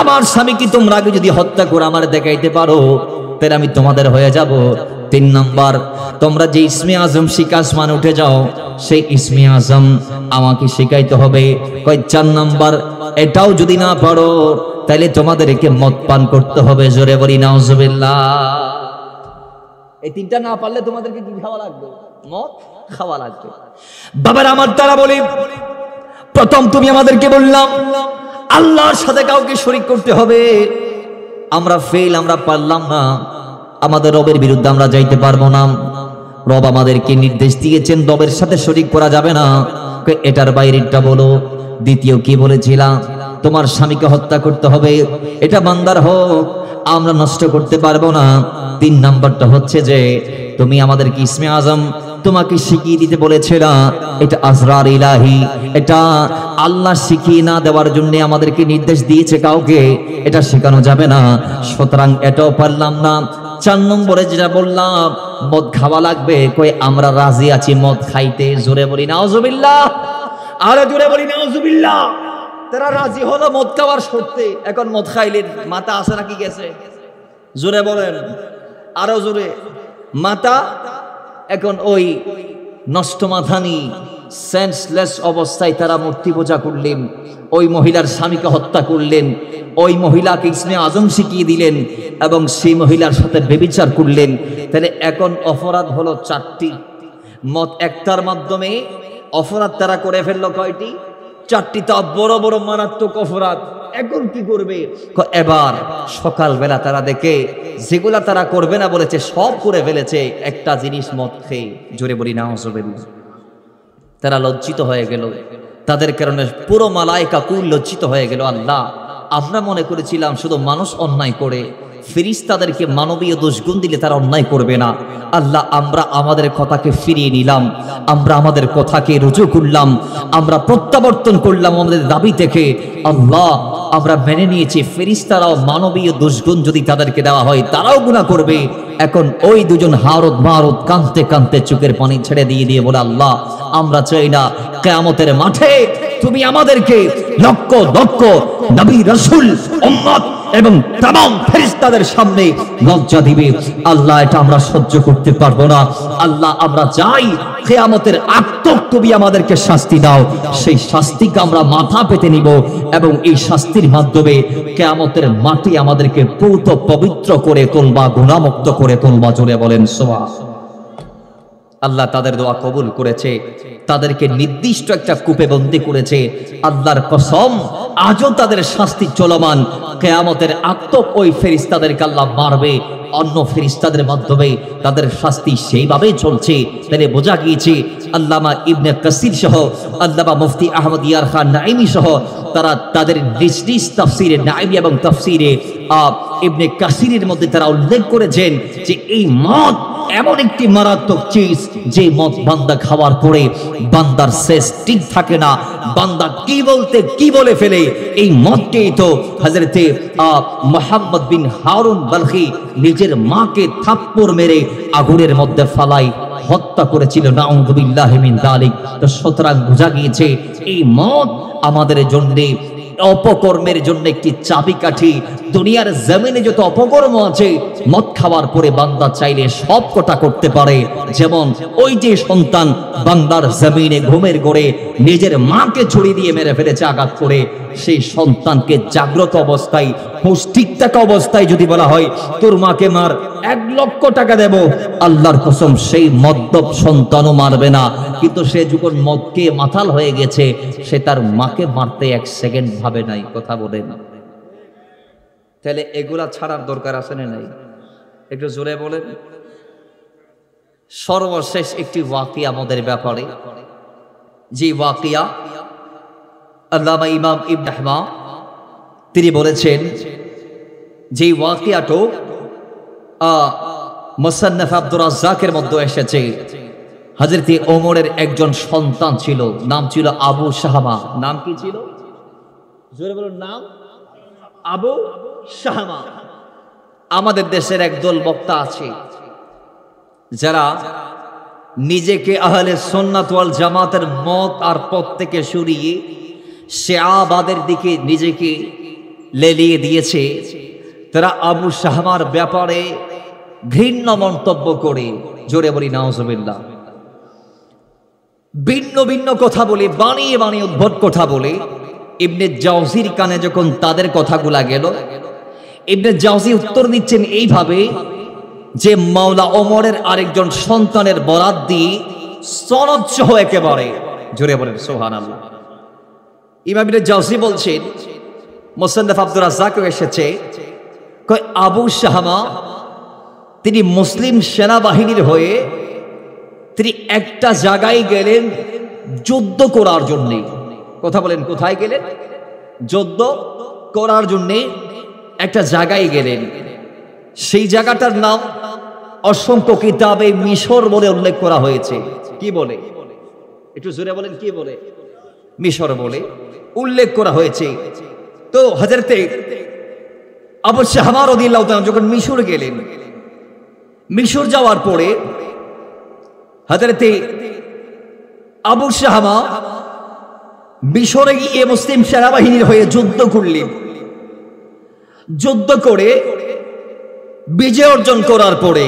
আমার স্বামীকে তোমরা আগে যদি হত্যা করে আমার দেখাইতে পারো, তাহলে আমি তোমাদের হয়ে যাব। 3 নাম্বার, তোমরা যে ইসমে আজম শিখে আসমানে উঠে যাও, সেই ইসমে আজম আমাকে শিখাইতে হবে। কয় 4 নাম্বার, এটাও যদি না পারো তাহলে তোমাদেরকে মদ পান করতে হবে। জোরে বলি নাউজুবিল্লাহ। এই 3টা না পারলে তোমাদেরকে কি খাওয়া লাগবে? মদ খাওয়া লাগবে। বাবার আমার, তারা বলি প্রথম তুমি আমাদেরকে বললাম আল্লাহর সাথে কাউকে শরীক করতে হবে। আমরা ফেল, আমরা পারলাম না, আমাদের রবের বিরুদ্ধে আমরা যাইতে পারবো না। রব আমাদেরকে নির্দেশ দিয়েছেন রবের সাথে শরীক করা যাবে না। এটার বাইরেটা বলো। দ্বিতীয় কি বলেছিলাম? তোমার স্বামীকে হত্যা করতে হবে, এটা বান্দার হোক, আমরা নষ্ট করতে পারবো না। 3 নাম্বারটা হচ্ছে যে তুমি আমাদেরকে ইসমে আজম তোমাকে শিখিয়ে দিতে বলেছিলাম, এটা আসরার ইলাহি, এটা আল্লাহ শিখিয়ে না দেওয়ার জন্য আমাদেরকে নির্দেশ দিয়েছে কাউকে, এটা শেখানো যাবে না। সুতরাং এটাও পারলাম না। 4 নম্বরে যেটা বললাম মদ খাওয়া লাগবে, কই আমরা রাজি আছি মদ খাইতে। জোরে বলি নাউজুবিল্লাহ, আরে জোরে বলি নাউজুবিল্লাহ। তারা রাজি হলো মদ খাওয়ার শর্তে। এখন মদ খাইলেন মাথা আছে নাকি গেছে? জোরে বলেন, আরো জোরে। মাথা এখন ওই নষ্ট মাথানি সেন্সলেস অবস্থায় তারা মূর্তি পূজা করলেন, ওই মহিলার স্বামীকে হত্যা করলেন, ওই মহিলাকে ইসমে আজম শিখিয়ে দিলেন এবং সেই মহিলার সাথে ব্যভিচার করলেন। তাহলে এখন অপরাধ হলো 4টি। মত একটার মাধ্যমে অপরাধ তারা করে ফেললো কয়টি? 4টি। তা বড় বড় মারাত্মক অপরাধ। এখন কি করবে? এবার সকালবেলা তারা দেখে যেগুলা তারা করবে না বলেছে সব করে ফেলেছে, একটা জিনিস মদ খেয়ে। জোরে বলি নাউজুবিল্লাহ। তারা লজ্জিত হয়ে গেল, তাদের কারণে পুরো মালায়েকা কুল লজ্জিত হয়ে গেল। আল্লাহ, আমরা মনে করেছিলাম শুধু মানুষ অন্যায় করে, ফেরেশতাদেরকে মানবীয় দোষগুণ দিলে তারা অন্যায় করবে না। আল্লাহ, আমরা আমাদের কথাকে ফিরিয়ে নিলাম, আমরা আমাদের কথাকে রুজু করলাম, আমরা প্রত্যাবর্তন করলাম আমাদের দাবি থেকে। আল্লাহ, আমরা মেনে নিয়েছি ফেরেশতারাও মানবীয় দোষগুণ যদি তাদেরকে দেওয়া হয় তারাও গুনাহ করবে। এখন ওই দুজন হারত মারত কাঁদতে কাঁদতে চোখের পানি ছেড়ে দিয়ে বলে, আল্লাহ, আমরা চাই না কিয়ামতের মাঠে তুমি আমাদেরকে লক্ষ লক্ষ নবী রাসূল উম্মত এবং तमाम ফেরেশতাদের সামনে লজ্জা দিবে। আল্লাহ, এটা আমরা সহ্য করতে পারবো না। আল্লাহ, আমরা চাই কিয়ামতের আগ তক তুমি আমাদেরকে শাস্তি দাও, সেই শাস্তিকে আমরা মাথা পেতে নিব এবং এই শাস্তির মাধ্যমে কিয়ামতের মাটি আমাদেরকে পূত পবিত্র করে তুলবা, গুনাহমুক্ত করে তুলবা। জোরে বলেন সুবহানাল্লাহ। আল্লাহ তাদের দোয়া কবুল করেছে, তাদেরকে নির্দিষ্ট একটা কূপে বন্দী করেছে। আল্লাহর কসম, আজও তাদের শাস্তি চলমান। কিয়ামতের আগ তক ওই ফেরেশতাদেরকে আল্লাহ মারবে, অন্য ফেরেশতাদের মাধ্যমে তাদের শাস্তি সেইভাবেই চলছে। তাহলে বোঝা গিয়েছে আল্লামা ইবনে কাসির সহ আল্লামা মুফতি আহমদ ইয়ার খান নাইমি সহ তারা তাদের নিজ নিজ তাফসিরে নাইমি এবং তাফসিরে ইবনে কাসিরের মধ্যে তারা উল্লেখ করেছেন যে এই মদ এমন একটি মারাত্মক চিজ, যে মদ বান্দা খাওয়ার পরে বান্দার শেষ ঠিক থাকে না, বান্দা কি বলতে কি বলে ফেলে। এই মদকেই তো হযরতে মুহাম্মদ বিন হারুন বালখি নিজের মাকে থাপ্পড় মেরে আগুনের মধ্যে ফালাই হত্যা করেছিল। নাউযুবিল্লাহি মিন যালিক। তো সুতরাং বোঝা গিয়েছে এই মদ আমাদের জন্য অপকর্মের জন্য একটি চাবিকাঠি। দুনিয়ার জমিনে যত অপকর্ম আছে মদ খাওয়ার পরে বান্দা চাইলে সব কটা করতে পারে। যেমন ওই যে সন্তান বান্দার জমিনে ঘুমের ঘোরে নিজের মাকে ছুরি দিয়ে মেরে ফেলেছে আঘাত করে, সেই সন্তানকে জাগ্রত অবস্থায় হুঁশ ঠিক থাকা অবস্থায় যদি বলা হয় তোর মাকে মার, 1 লক্ষ টাকা দেব, আল্লাহর কসম সেই মদ্যপ সন্তানও মারবে না। কিন্তু সে যখন মদকে মাতাল হয়ে গেছে, সে তার মাকে মারতে 1 সেকেন্ড ভাবে নাই। কথা বলে না। তাহলে এগুলা ছাড়ার দরকার আছে না নাই? একটু জোরে বলেন। সর্বশেষ একটি ওয়াকিয়া আমাদের ব্যাপারে, যে ওয়াকিয়া আল্লামা ইমাম ইবনে হাজম তিনি বলেছেন যে ওয়াকিয়াটো মুসান্নাফ আব্দুর রাজ্জাকের মধ্যে এসেছে, হযরত ওমরের একজন সন্তান ছিল, নাম ছিল আবু শাহামা। নাম কি ছিল? জোরে বলুন, নাম আবু শাহামা। আমাদের দেশের একদল বক্তা আছে যারা নিজেকে আহলে সুন্নাত ওয়াল জামাতের মত আর পথ থেকে সরিয়ে শিয়াবাদের দিকে নিজেকে লেলিয়ে দিয়েছে। তারা আবু শাহামার ব্যাপারে ঘৃণ্য মন্তব্য করে, জোরে বলি নাউজুবিল্লাহ, ভিন্ন ভিন্ন কথা বলে, বানিয়ে বানিয়ে উদ্ভট কথা বলে ইবনে জাওজির কানে যখন তাদের কথাগুলা গেল, ইবনে জাওজি উত্তর দিচ্ছেন এইভাবে যে মাওলা ওমরের আরেকজন সন্তানের বরাত দিয়ে সনদ সহ একেবারে, জোরে বলেন সুবহানাল্লাহ। ইমাম ইবনে জাওজি বলছেন, মুসান্নাফ আব্দুর রাজ্জাকও এসেছে, কয় আবু শাহামা তিনি মুসলিম সেনাবাহিনীর হয়ে তিনি একটা জায়গায় গেলেন যুদ্ধ করার জন্যে। কথা বলেন, কোথায় গেলেন? যুদ্ধ করার জন্যে একটা জায়গায় গেলেন। সেই জায়গাটার নাম অসংখ্য কিতাবে মিশর বলে উল্লেখ করা হয়েছে। কি বলে? একটু জোরে বলেন, কি বলে? মিশর বলে উল্লেখ করা হয়েছে। তো হযরতে আবু শাহামা রাদিয়াল্লাহু তাআলা যখন মিশর গেলেন, মিশর যাওয়ার পরে হযরতে আবু শাহামা মিশরে গিয়ে মুসলিম সেনাবাহিনীর হয়ে যুদ্ধ করলেন। যুদ্ধ করে বিজয় অর্জন করার পরে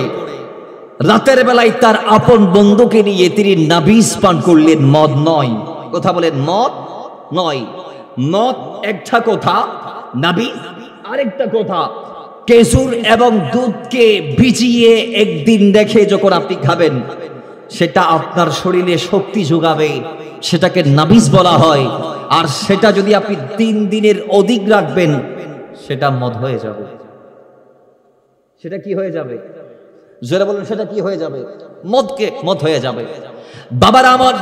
রাতের বেলায় তার আপন বন্ধুকে নিয়ে তিনি নাবিজ পান করলেন, মদ নয়। কথা বলেন, মদ নয়। মদ একটা কথা, নাবিজ আরেকটা কথা। খেজুর এবং দুধকে ভিজিয়ে একদিন রেখে যখন আপনি খাবেন, সেটা আপনার শরীরে শক্তি যোগাবে, সেটাকে নাবিজ বলা হয়। আর সেটা যদি আপনি 3 দিনের অধিক রাখবেন, সেটা মদ হয়ে যাবে। সেটা কি হয়ে যাবে? জোরে বলুন, সেটা কি হয়ে যাবে? মদ হয়ে যাবে। বাবার আমার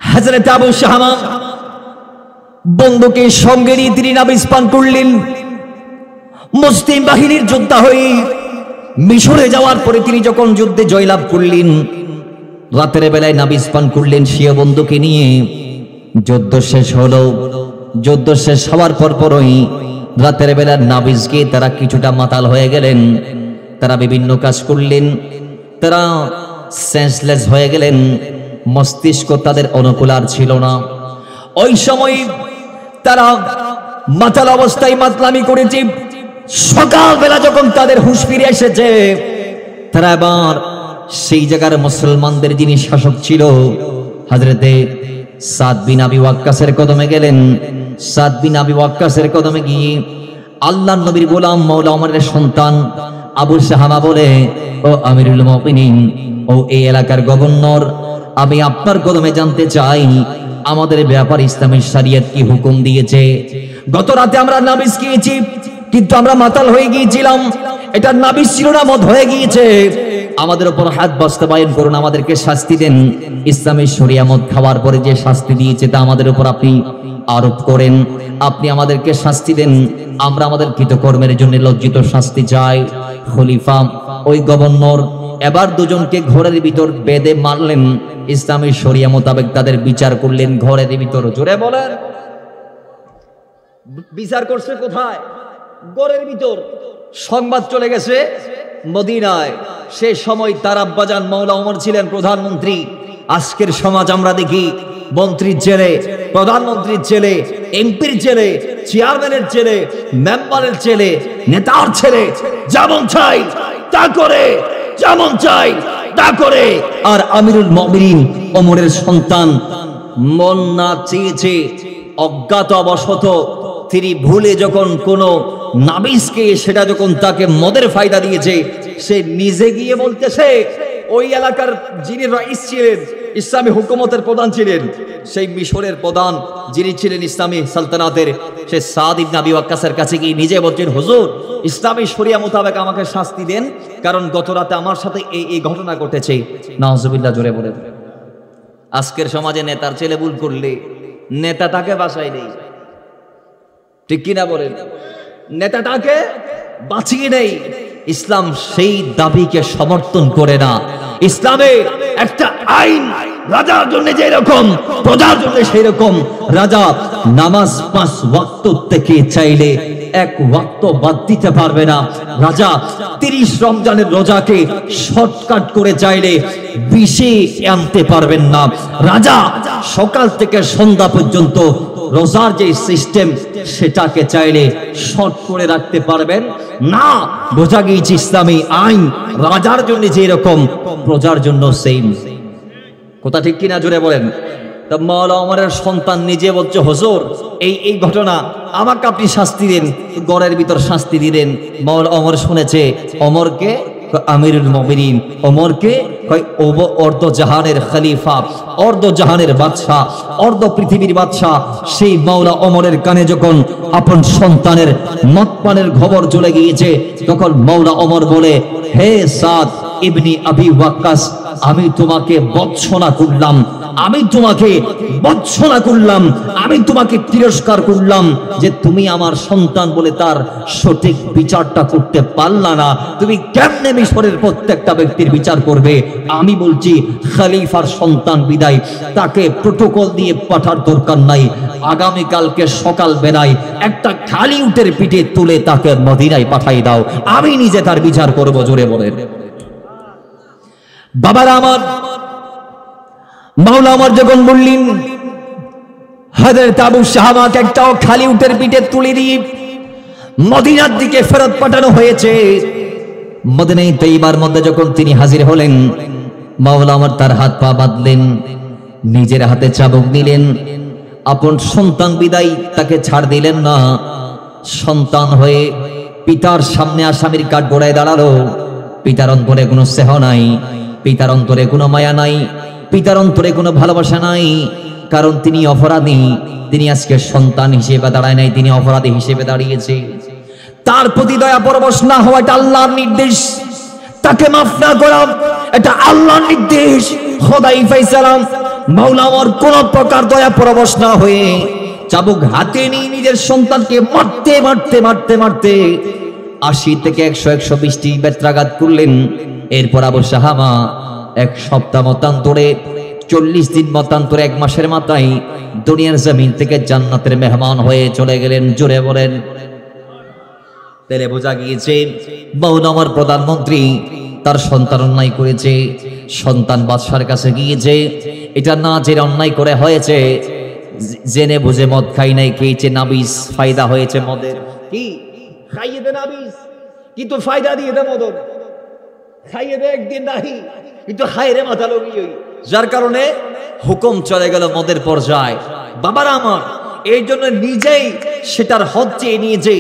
হযরত আবু শাহামা বন্ধুকে সঙ্গে নিয়ে তিনি নাবিজ পান করলেন। মুসলিম বাহিনীর যোদ্ধা হয়ে মিশরে যাওয়ার পরে তিনি যখন যুদ্ধে জয়লাভ করলেন, রাতের বেলায় নাবিজ পান করলেন সিও বন্ধুকে নিয়ে। যুদ্ধ শেষ হলো। যুদ্ধ শেষ হওয়ার পরই রাতের বেলা নাবিজকে তারা কিছুটা মাতাল হয়ে গেলেন। তারা বিভিন্ন কাজ করলেন, তারা সেন্সলেস হয়ে গেলেন, মস্তিষ্ক তাদের অনুকূল আর ছিল না। ওই সময় তারা মাতাল অবস্থায় মাতলামি করেছে। সকালবেলা যখন তাদের হুঁশ ফিরে এসেছে, তারা এবার সেই জায়গার মুসলমানদের যিনি শাসক ছিল হযরতে সাদ বিন আবি ওয়াক্কাসের কদমে গেলেন। সাদ বিন আবি ওয়াক্কাসের কদমে গিয়ে আল্লাহর নবীর গোলাম মাওলা ওমরের সন্তান আবু শাহামা বলে, ও আমিরুল মুমিনিন, ও এই এলাকার গভর্নর, আমি আপনার কদমে জানতে চাই আমাদের ব্যাপার ইসলামের শরীয়ত কি হুকুম দিয়েছে। গত রাতে আমরা নাবিজ খেয়েছি, কিন্তু আমরা মাতাল হয়ে গিয়েছিলাম। এটা নাবিজ ছিল না, মদ হয়ে গিয়েছে। আমাদের উপর হাত বাস্তবায়ন করুন, আমাদেরকে শাস্তি দেন। ইসলামের শরিয়া মদ খাওয়ার পরে যে শাস্তি দিয়েছে তা আমাদের উপর আপনি আরোপ করেন। আপনি আমাদেরকে শাস্তি দেন, আমরা আমাদের কৃতকর্মের জন্য লজ্জিত শাস্তি চাই। খলিফা ওই গভর্নর এবার দুজনকে ঘরের ভিতর বেঁধে মারলেন। ইসলামের শরিয়া মোতাবেক তাদের বিচার করলেন ঘরের ভিতর। জোরে বলেন, বিচার করছে কোথায়? ঘরের ভিতর। সংবাদ চলে গেছে মদিনায়। সে সময় তার আব্বাজান মাওলা ওমর ছিলেন প্রধানমন্ত্রী। আজকের সমাজ আমরা দেখি মন্ত্রীর ছেলে, প্রধানমন্ত্রীর ছেলে, এমপির ছেলে, চেয়ারম্যানের ছেলে, মেম্বারের ছেলে, নেতার ছেলে যেমন চাই তা করে, যেমন চাই তা করে। আর আমিরুল মুমিনিন ওমরের সন্তান মন না চেয়েছে, অজ্ঞাত অবশত তিনি ভুলে যখন কোনো নাবিজকে সেটা যখন তাকে মদের ফায়দা দিয়েছে, সে নিজে গিয়ে বলতেছে ওই এলাকার যিনি রাইস ছিলেন, ইসলামী হুকুমতের প্রধান ছিলেন, সেই মিশরের প্রধান যিনি ছিলেন ইসলামী সালতানাতের, সে সাদ ইবনে আবি ওয়াক্কাসের কাছে গিয়ে নিজে বলছেন, হুজুর ইসলামী শরিয়া মোতাবেক আমাকে শাস্তি দেন, কারণ গত রাতে আমার সাথে এই ঘটনা ঘটেছে। নাউজুবিল্লাহ, জোরে বলে। আজকের সমাজে নেতার ছেলে ভুল করলে নেতা তাকে বাসায় নেই, ঠিক কিনা বলেন? নেতাটাকে বাঁচিয়ে নেই। ইসলাম সেই দাবিকে সমর্থন করে না। ইসলামে একটা আইন, রাজার জন্য যেরকম প্রজার জন্য সেই রকম। রাজা নামাজ 5 ওয়াক্ত থেকে চাইলে 1 ওয়াক্ত বাদ দিতে পারবে না। রাজা 30 রমজানের রোজাকে শর্টকাট করে চাইলে 20-এ আনতে পারবেন না। রাজা সকাল থেকে সন্ধ্যা পর্যন্ত রোজার যে সিস্টেম সেটাকে চাইলে শর্ট করে রাখতে পারবেন না। বোঝা গিয়েছে ইসলামী আইন রাজার জন্য যেরকম প্রজার জন্য সেম। কথা ঠিক কিনা জোরে বলেন। তা মাওলা ওমরের সন্তান নিজে বলছে, হুজুর এই ঘটনা আমাকে আপনি শাস্তি দেন, গড়ের ভিতর শাস্তি দিলেন। মাওলা ওমর শুনেছে, ওমরকে আমিরুল মুমিনিন, ওমরকে অর্ধ জাহানের খলিফা, অর্ধ জাহানের বাদশাহ, অর্ধ পৃথিবীর বাদশাহ। সেই মাওলা ওমরের কানে যখন আপন সন্তানের মদপানের খবর চলে গিয়েছে, তখন মাওলা ওমর বলে, হে সাদ ইবনি আবি ওয়াক্কাস, আমি তোমাকে বৎসনা করলাম, আমি তোমাকে বৎসনা করলাম, আমি তোমাকে তিরস্কার করলাম যে তুমি আমার সন্তান বলে তার সঠিক বিচারটা করতে পারলা না। তুমি কেমনে মিশরের প্রত্যেকটা ব্যক্তির বিচার করবে? আমি বলছি খলিফার সন্তান বিদায়, তাকে প্রোটোকল দিয়ে পাঠার দরকার নাই। আগামীকালকে সকাল বেলায় একটা খালি উটের পিঠে তুলে তাকে মদিনায় পাঠাই দাও, আমি নিজে তার বিচার করব। জোরে বলেন। বাবারা আমার, মাওলা আমার যখন বললেন হযরত আবু শাহামাকে একটা খালি উটের পিঠে তুলে দিয়ে মদিনার দিকে ফেরত পাঠানো হয়েছে, মদিনায় তৈবার মধ্যে যখন তিনি হাজির হলেন, মাওলা আমার তার হাত পা বাঁধলেন, নিজের হাতে চাবুক নিলেন। আপন সন্তান বিদায় তাকে ছাড় দিলেন না। সন্তান হয়ে পিতার সামনে আসামির কাঠ গড়ায় দাঁড়ালো। পিতার অন্তরে কোনো স্নেহ নাই, পিতার অন্তরে কোনো মায়া নাই, পিতার অন্তরে কোনো ভালোবাসা নাই। কারণ তিনি অপরাধী। তিনি আজকে সন্তান হিসেবে দাঁড়ায় নাই, তিনি অপরাধী হিসেবে দাঁড়িয়েছে। তার প্রতি দয়া পরবশ না হওয়া এটা আল্লাহর নির্দেশ। তাকে মাফ না করা এটা আল্লাহর নির্দেশ, খোদাই ফয়সালা। মাওলা আমার কোন প্রকার দয়া পরবশ না হয়ে চাবুক হাতে নিয়ে নিজের সন্তানকে মারতে মারতে মারতে মারতে 80 থেকে 100-120টি বেত্রাঘাত করলেন। এরপর আবু শাহামা 1 সপ্তাহ মতান্তরে, 40 দিন মতান্তরে, 1 মাসের মাথায় দুনিয়ার জমিন থেকে জান্নাতের মেহমান হয়ে চলে গেলেন। জোরে বলেন। তাহলে বোঝা গিয়েছে মাওলা আমার প্রধানমন্ত্রী তার সন্তান অন্যায় করেছে, সন্তান বাদশার কাছে গিয়েছে, এটা না জেনে অন্যায় করে হয়েছে, জেনে বুঝে মদ খাই নাই, খেয়েছে নাবিস, ফায়দা হয়েছে মদের। কি খাইয়ে দে নাবিস, কিন্তু ফায়দা দিয়ে দে মদ, খাইয়ে দে একদিন নাহি, কিন্তু হায়রে মাথা লগিয়ে, যার কারণে হুকুম চলে গেল মদের পর্যায়ে। বাবারা আমার, এই জন্য নিজেই সেটার হদ চেয়ে নিয়েছে।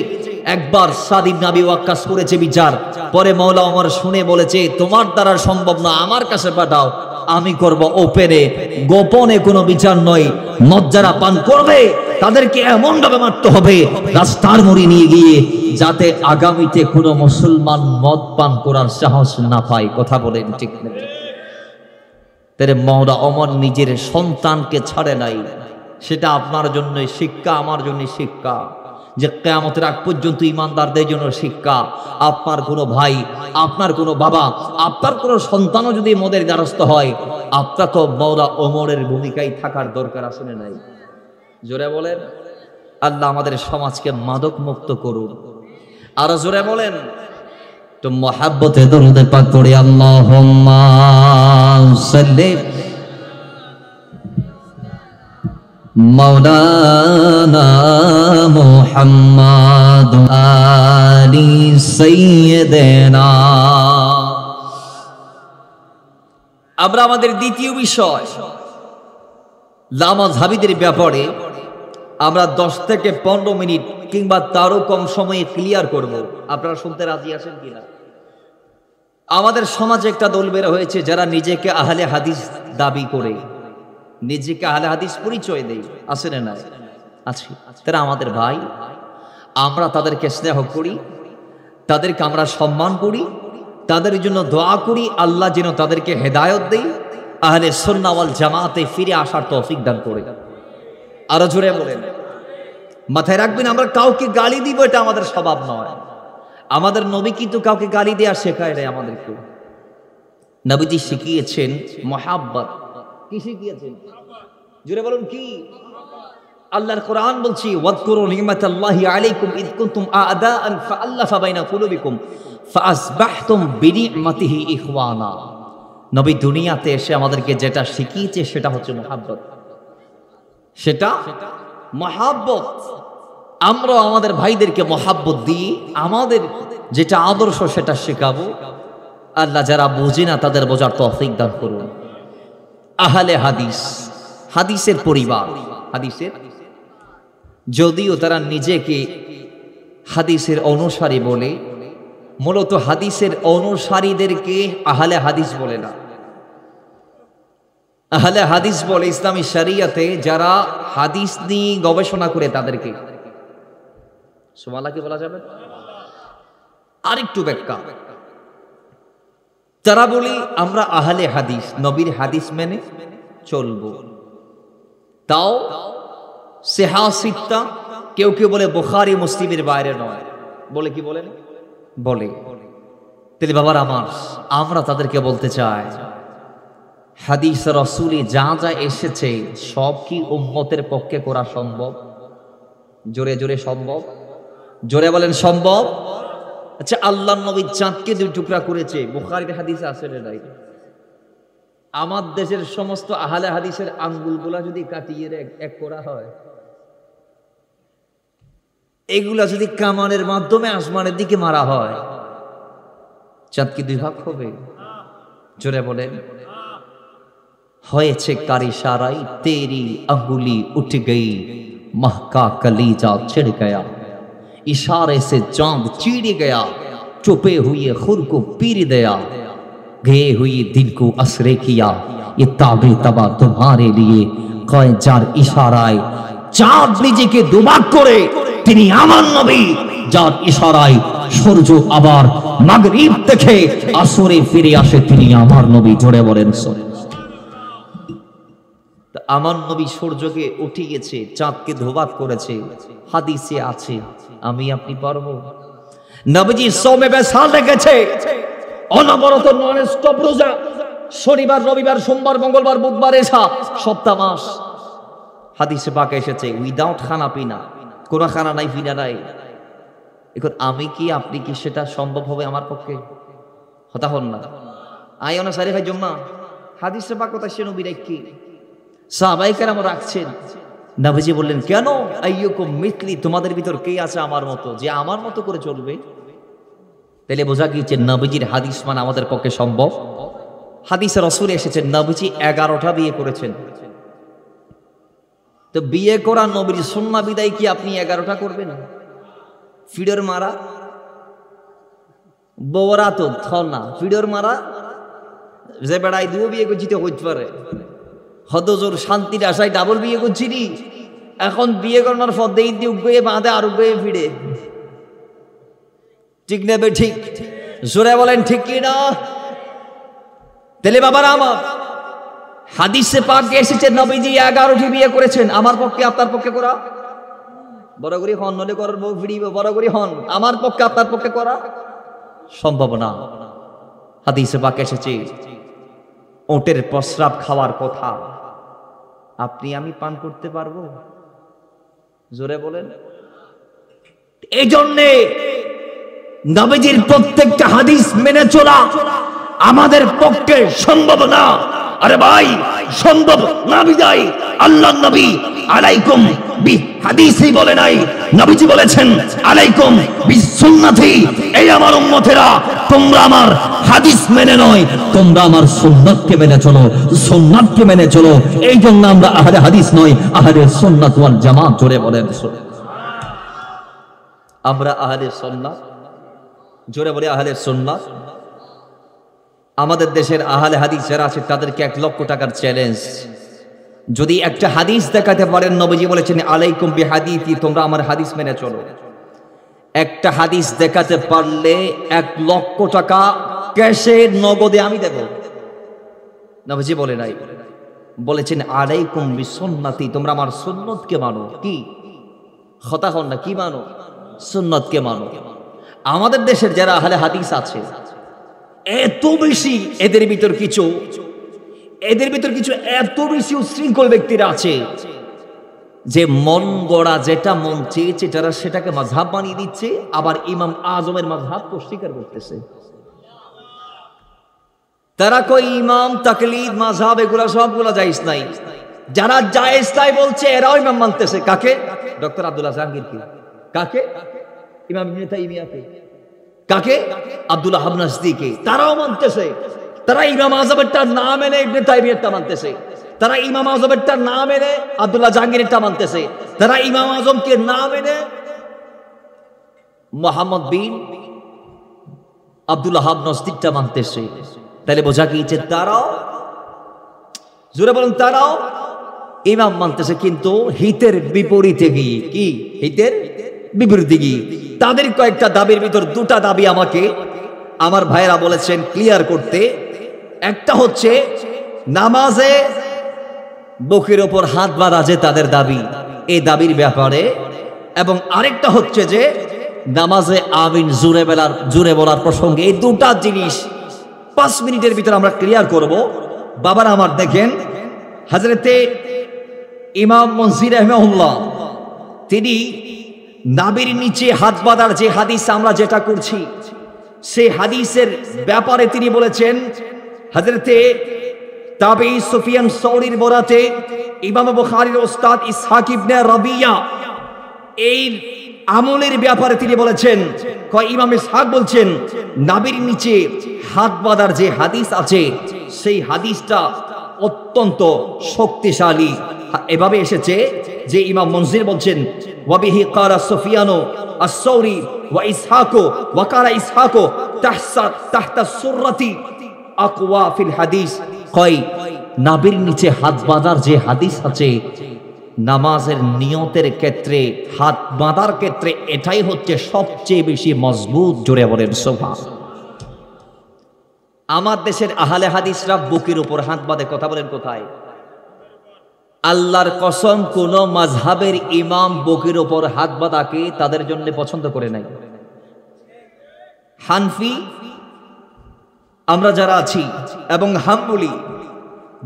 একবার সাদ ইবনে আবি ওয়াক্কাস করেছে বিচার, পরে মাওলা ওমর শুনে বলেছে, তোমার দ্বারা সম্ভব না, আমার কাছে পাঠাও, আমি করব ওপেনে, গোপনে কোনো বিচার নয়। মদ যারা পান করবে তাদেরকে এমন ভাবে মারতে হবে রাস্তার মোড়ে নিয়ে গিয়ে, যাতে আগামীতে কোনো মুসলমান মদ পান করার সাহস না পায়। কথা বলেন ঠিক না? তাহলে মাওলা ওমর নিজের সন্তানকে ছাড়ে নাই। সেটা আপনার জন্য শিক্ষা, আমার জন্য শিক্ষা, যে কিয়ামতের আগ পর্যন্ত ইমানদারদের জন্য শিক্ষা। আপনার কোনো ভাই, আপনার কোনো বাবা, আপনার কোনো সন্তানও যদি মদের দ্বারস্থ হয়, আপনার তো মাওলা ওমরের ভূমিকায় থাকার দরকার আছে না নাই? জোরে বলেন। আল্লাহ আমাদের সমাজকে মাদক মুক্ত করুন। আর জোরে বলেন তো মহাব্বতে দরুদ পাক পড়ি, আল্লাহুম্মা সাল্লি মাওলানা মুহাম্মাদ আলি সাইয়্যিদিনা। আমরা আমাদের দ্বিতীয় বিষয় লামাযহাবীদের ব্যাপারে আমরা 10 থেকে 15 মিনিট কিংবা তারও কম সময়ে ক্লিয়ার করব। আপনারা শুনতে রাজি আছেন কিনা? আমাদের সমাজে একটা দল বের হয়েছে যারা নিজেকে আহলে হাদিস দাবি করে, নিজেকে আহলে হাদিস পরিচয় দেয়। আছে না নাই? আছে। তারা আমাদের ভাই, আমরা তাদেরকে স্নেহ করি, তাদেরকে আমরা সম্মান করি, তাদের জন্য দোয়া করি আল্লাহ যেন তাদেরকে হেদায়েত দেয়, আহলে সুন্নাহ ওয়াল জামাতে ফিরে আসার তৌফিক দান করে। আরো জোরে বলেন। মাথায় রাখবেন, আমরা কাউকে গালি দিব এটা আমাদের স্বভাব নয়। আমাদের নবী কিন্তু কাউকে গালি দেওয়া শেখায় নাই আমাদেরকে। নবীজি শিখিয়েছেন মহাব্বত। কি শিখিয়েছেন? জোরে বলুন কি? আল্লাহর কোরআন বলছি, ওয়াযকুরু নি'মাতাল্লাহি আলাইকুম ইয কুনতুম আ'দাআন ফাআল্লাফা বাইনা কুলুবিকুম ফাআসবাহতুম বিনি'মাতিহি ইখওয়ানা। নবী দুনিয়াতে এসে আমাদেরকে যেটা শিখিয়েছে সেটা হচ্ছে মহাব্বত। সেটা মহাব্বত। আমরা আমাদের ভাইদেরকে মহাব্বত দিই, আমাদের যেটা আদর্শ সেটা শেখাবো। আল্লাহ যারা বোঝে না তাদের বোঝার তৌফিক দান করুন। আহলে হাদিস, হাদিসের পরিবার, হাদিসের, যদিও তারা নিজেকে হাদিসের অনুসারী বলে, মূলত হাদিসের অনুসারীদেরকে আহলে হাদিস বলে না। আহলে হাদিস বলে ইসলামী শরিয়াতে যারা হাদিস নিয়ে গবেষণা করে তাদেরকে। সুবহানাল্লাহ কি বলা যাবে? আরেকটু ব্যাখ্যা, তারা বলি আমরা আহলে হাদিস, নবীর হাদিস মেনে চলবো, তাও সিহা সিত্তা, কেউ কেউ বলে বুখারী মুসলিমের বাইরে নয়, বলে কি বলেন? বলে। তাহলে বাবার আমার, আমরা তাদেরকে বলতে চাই হাদিস রাসূলে যা যা এসেছে সব কি উম্মতের পক্ষে করা সম্ভব? জোরে জোরে সম্ভব? জোরে বলেন সম্ভব? আচ্ছা, আল্লাহর নবী চাঁদকে দুই টুকরা করেছে, বুখারীর হাদিসে আছে না নাই? আমার দেশের সমস্ত আহলে হাদিসের আঙ্গুলগুলা যদি কাটিয়ে এক করা হয়, এগুলা যদি কামানের মাধ্যমে আসমানের দিকে মারা হয়, চাঁদ কি দুই ভাগ হবে? জোরে বলেন। হয়েছে কার ইশারায় তেরি আঙ্গুলি উঠ গই, महका कलीजा छिड़ गया, इशारे से चांद चीड़ गया, चुपे हुए खुर को पीर दिया, गए हुए दिल को असरे किया, ये ताबे तबा तुम्हारे लिए, कय जार इशाराय चाँद নিজেকে দুভাগ করে তিনি আমার নবী, যার ইশারায় সূর্য আবার মাগরিব থেকে আসরে ফিরে আসে, তিনি আমার নবী। জোরে বলেন আমার নবী সূর্যকে উঠিয়েছে, চাঁদকে দুভাগ করেছে, হাদিসে আছে। আমি আপনি পারবো? নবীজি সওমে বেসাল রেখেছে, অনবরত নন স্টপ রোজা, শনিবার রবিবার সোমবার মঙ্গলবার বুধবার এশা, সপ্তাহ মাস। হাদিসে পাকে এসেছে উইদাউট খানা পিনা, কোনো খানা নাই পিনা নাই। এখন আমি কি আপনি কি সেটা সম্ভব হবে আমার পক্ষে? হতা হন না। আয়না সারি ভাই জম্মা হাদিসে পাক কথা সে নবী রাখি সাহাবায়ে কেরাম রাখছেন। নবীজি বললেন কেন? আইয়ুকুম মিথলি, তোমাদের ভিতর কে আছে আমার মতো, যে আমার মতো করে চলবে? তাহলে বোঝা গিয়েছে নবীজির হাদিস মানে আমাদের পক্ষে সম্ভব। হাদিসে রাসূলে এসেছে নবীজি 11টা বিয়ে করেছেন। তো বিয়ে করা নবীর সুন্নাহ বিদায় কি আপনি 11টা করবেন? ফিডর মারা বওরা তো থনা ফিডর মারা যে বেড়াই দুও বিয়ে করছিতে হইতে পারে, হদজোর শান্তির আশায় ডাবল বিয়ে করছিনি, এখন বিয়ে করানোর পর দেই দিয়ে উগয়ে বাঁধে আর উগয়ে ফিরে। ঠিক নেবে ঠিক? জোরে বলেন ঠিক কি না? তাহলে বাবার আমার হাদিসে পাকে এসেছে নবীজি 11টি বিয়ে করেছেন। আমার পক্ষে আপনার পক্ষে করা বড় করে হন, নলে করার বউ ফিরিব বড় করে হন, আমার পক্ষে আপনার পক্ষে করা সম্ভব না। হাদিসে পাকে এসেছে ওটের প্রস্রাব খাওয়ার কথা আপনি আমি পান করতে পারবো? জোরে বলেন। এই জন্যে নবীজির প্রত্যেকটা হাদিস মেনে চলা আমাদের পক্ষে সম্ভব না। আরে ভাই সম্ভব না বিদায় আল্লাহর নবী আলাইকুম বি হাদিসই বলে নাই, নবীজি বলেছেন আলাইকুম বিসুন্নতি। এই আমার উম্মতেরা, তোমরা আমার হাদিস মেনে নয়, তোমরা আমার সুন্নাতকে মেনে চলো, সুন্নাতকে মেনে চলো। এই জন্য আমরা আহলে হাদিস নয়, আহলে সুন্নাত ওয়াল জামাত। জোরে বলেন আমরা আহলে সুন্নাত। জোরে বলে আহলে সুন্নাত। আমাদের দেশের আহলে হাদিস যারা আছে তাদেরকে 1 লক্ষ টাকার চ্যালেঞ্জ, যদি একটা হাদিস দেখাতে পারেন নবীজি বলেছেন আলাইকুম বিহাদিসি, তোমরা আমার হাদিস মেনে চলো। একটা হাদিস দেখাতে পারলে 1 লক্ষ টাকা ক্যাশে নগদে আমি দেব। নবীজি বলে নাই, বলেছেন আলাইকুম বিসুন্নতি, তোমরা আমার সুন্নতকে মানো। কি কথা হন না, কি মানো? সুন্নতকে মানো। আমাদের দেশের যারা আহলে হাদিস আছে, এত বেশি এদের ভিতর কিছু এত বেশি উশৃঙ্খল ব্যক্তিরা আছে যে মন গড়া যেটা মন চেয়েছে তারা সেটাকে মাযহাব বানিয়ে দিচ্ছে, আবার ইমাম আজমের মাযহাবকে অস্বীকার করতেছে। তারা কই ইমাম, তাকলিদ, মাযহাব এগুলা সবগুলা জায়েজ নাই। যারা জায়েজ তাই বলছে এরাও ইমাম মানতেছে। কাকে? ডক্টর আব্দুল্লাহ জাহাঙ্গীরকে। কাকে? ইমাম ইবনে তাইমিয়াকে। কাকে? আব্দুল্লাহ হাবনাসদিকে। তারাও মানতেছে। তারা ইমাম আজমেরটা না মেনে ইবনে তাইমিয়ারটা মানতেছে। তারা ইমাম আজমেরটা না মেনে আব্দুল্লাহ জাহাঙ্গীরটা মানতেছে। তারা ইমাম আজমকে না মেনে মোহাম্মদ বিন আব্দুল্লাহ হাবনাসদিকটা মানতেছে। তাহলে বোঝা গিয়েছে তারাও, জোরে বলেন, তারাও ইমাম মানতেছে, কিন্তু হিতের বিপরীতে গিয়ে। কি হিতের বিপরীতে গিয়ে? তাদের কয়েকটা দাবির ভিতর দুটা দাবি আমাকে আমার ভাইয়েরা বলেছেন ক্লিয়ার করতে। একটা হচ্ছে নামাজে বুকের ওপর হাত বাঁধা যে তাদের দাবি, এই দাবির ব্যাপারে। এবং আরেকটা হচ্ছে যে নামাজে আমিন জোরে বলার প্রসঙ্গে। এই দুটা জিনিস 5 মিনিটের ভিতরে আমরা ক্লিয়ার করব। বাবারা আমার দেখেন, হযরতে ইমাম মুনযি রাহিমাহুল্লাহ তিনি নাভির নিচে হাত বাঁধার যে হাদিস আমরা যেটা করছি, সেই হাদিসের ব্যাপারে তিনি বলেছেন, হযরতে তাবেঈ সুফিয়ান সাউরীর বরাতে ইমাম বুখারীর ওস্তাদ ইসহাক ইবনে রাবিয়া এই আমলের ব্যাপারে তিনি বলেছেন, ইমাম ইসহাক বলছেন নাভির নিচে হাত বাঁধার যে হাদিস আছে সেই হাদিসটা অত্যন্ত শক্তিশালী। এভাবে এসেছে যে ইমাম মুনজির বলছেন, ওয়াবিহি ক্বালা সুফিয়ানু আস-সাউরী ওয়া ইসহাকু ওয়া ক্বালা ইসহাকু তাহতা সুররাতি আকওয়া ফিল হাদিস। কয় নাভির নিচে হাত বাঁধার যে হাদিস আছে, নামাজের নিয়তের ক্ষেত্রে, হাত বাঁধার ক্ষেত্রে এটাই হচ্ছে সবচেয়ে বেশি মজবুত। জোরে বলেন সুবহানাল্লাহ। আমার দেশের আহলে হাদিসরা বুকের উপর হাত বাঁধে। কথা বলেন কোথায়? আল্লাহর কসম, কোন মাযহাবের ইমাম বুকের উপর হাত বাঁধাকে তাদের জন্য পছন্দ করে নাই। হানফি আমরা যারা আছি এবং হাম্বলি,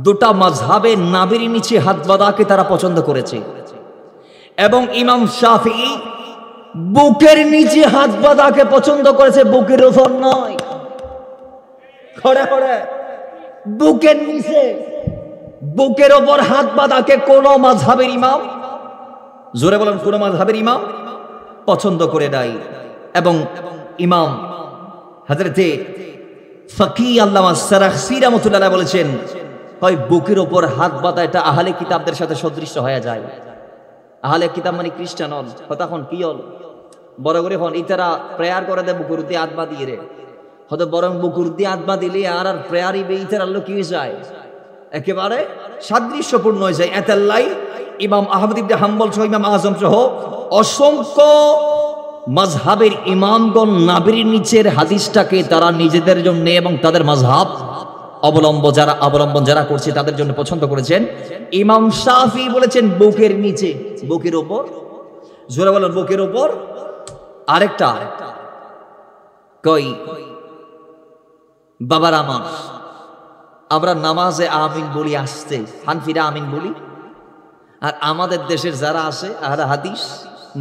দুটা মাযহাবে নাভির নিচে হাত বাঁধাকে তারা পছন্দ করেছে। এবং ইমাম শাফিঈ বুকের নিচে হাত বাঁধাকে পছন্দ করেছে, বুকের উপর নয়। খড়ে খড়ে বুকের নিচে, বুকের উপর হাত বাঁধাকে কোন মাযহাবের ইমাম, জোরে বলেন, কোন মাযহাবের ইমাম পছন্দ করে নাই। এবং ইমাম হযরতে ফকি আল্লামা সারাখসি রাহমাতুল্লাহ আলাইহি বলেছেন, হয় বুকের উপর হাত বাঁধা এটা আহলে কিতাবদের সাথে সদৃশ্য হয়ে যায়। আহলে কিতাব মানে খ্রিস্টান হন, কতক্ষণ কি হল বড় করে হন, ইতারা প্রেয়ার করে দেয় বুকুর দিয়ে হাত বাঁধিয়ে রে, হয়তো বরং বুকুর দিয়ে হাত বাঁধিলে আর প্রেয়ারই ইতার আল্লাহ কি হয়ে যায়, একেবারে সাদৃশ্যপূর্ণ হয়ে যায়। এতাল্লাই ইমাম আহমদ ইবনে হাম্বল সহ ইমাম আজম সহ অসংখ্য মাযহাবের ইমামগণ নাভির নিচের হাদিসটাকে তারা নিজেদের জন্য এবং তাদের মাযহাব অবলম্বন যারা করছে তাদের জন্য পছন্দ করেছেন। ইমাম শাফি বলেছেন বুকের নিচে, বুকের উপর, জোরে বলেন বুকের উপর। আরেকটা কই বাবার আমার, আমরা নামাজে আমিন বলি আসতে, হানফিরা আমিন বলি, আর আমাদের দেশের যারা আছে আহলে হাদিস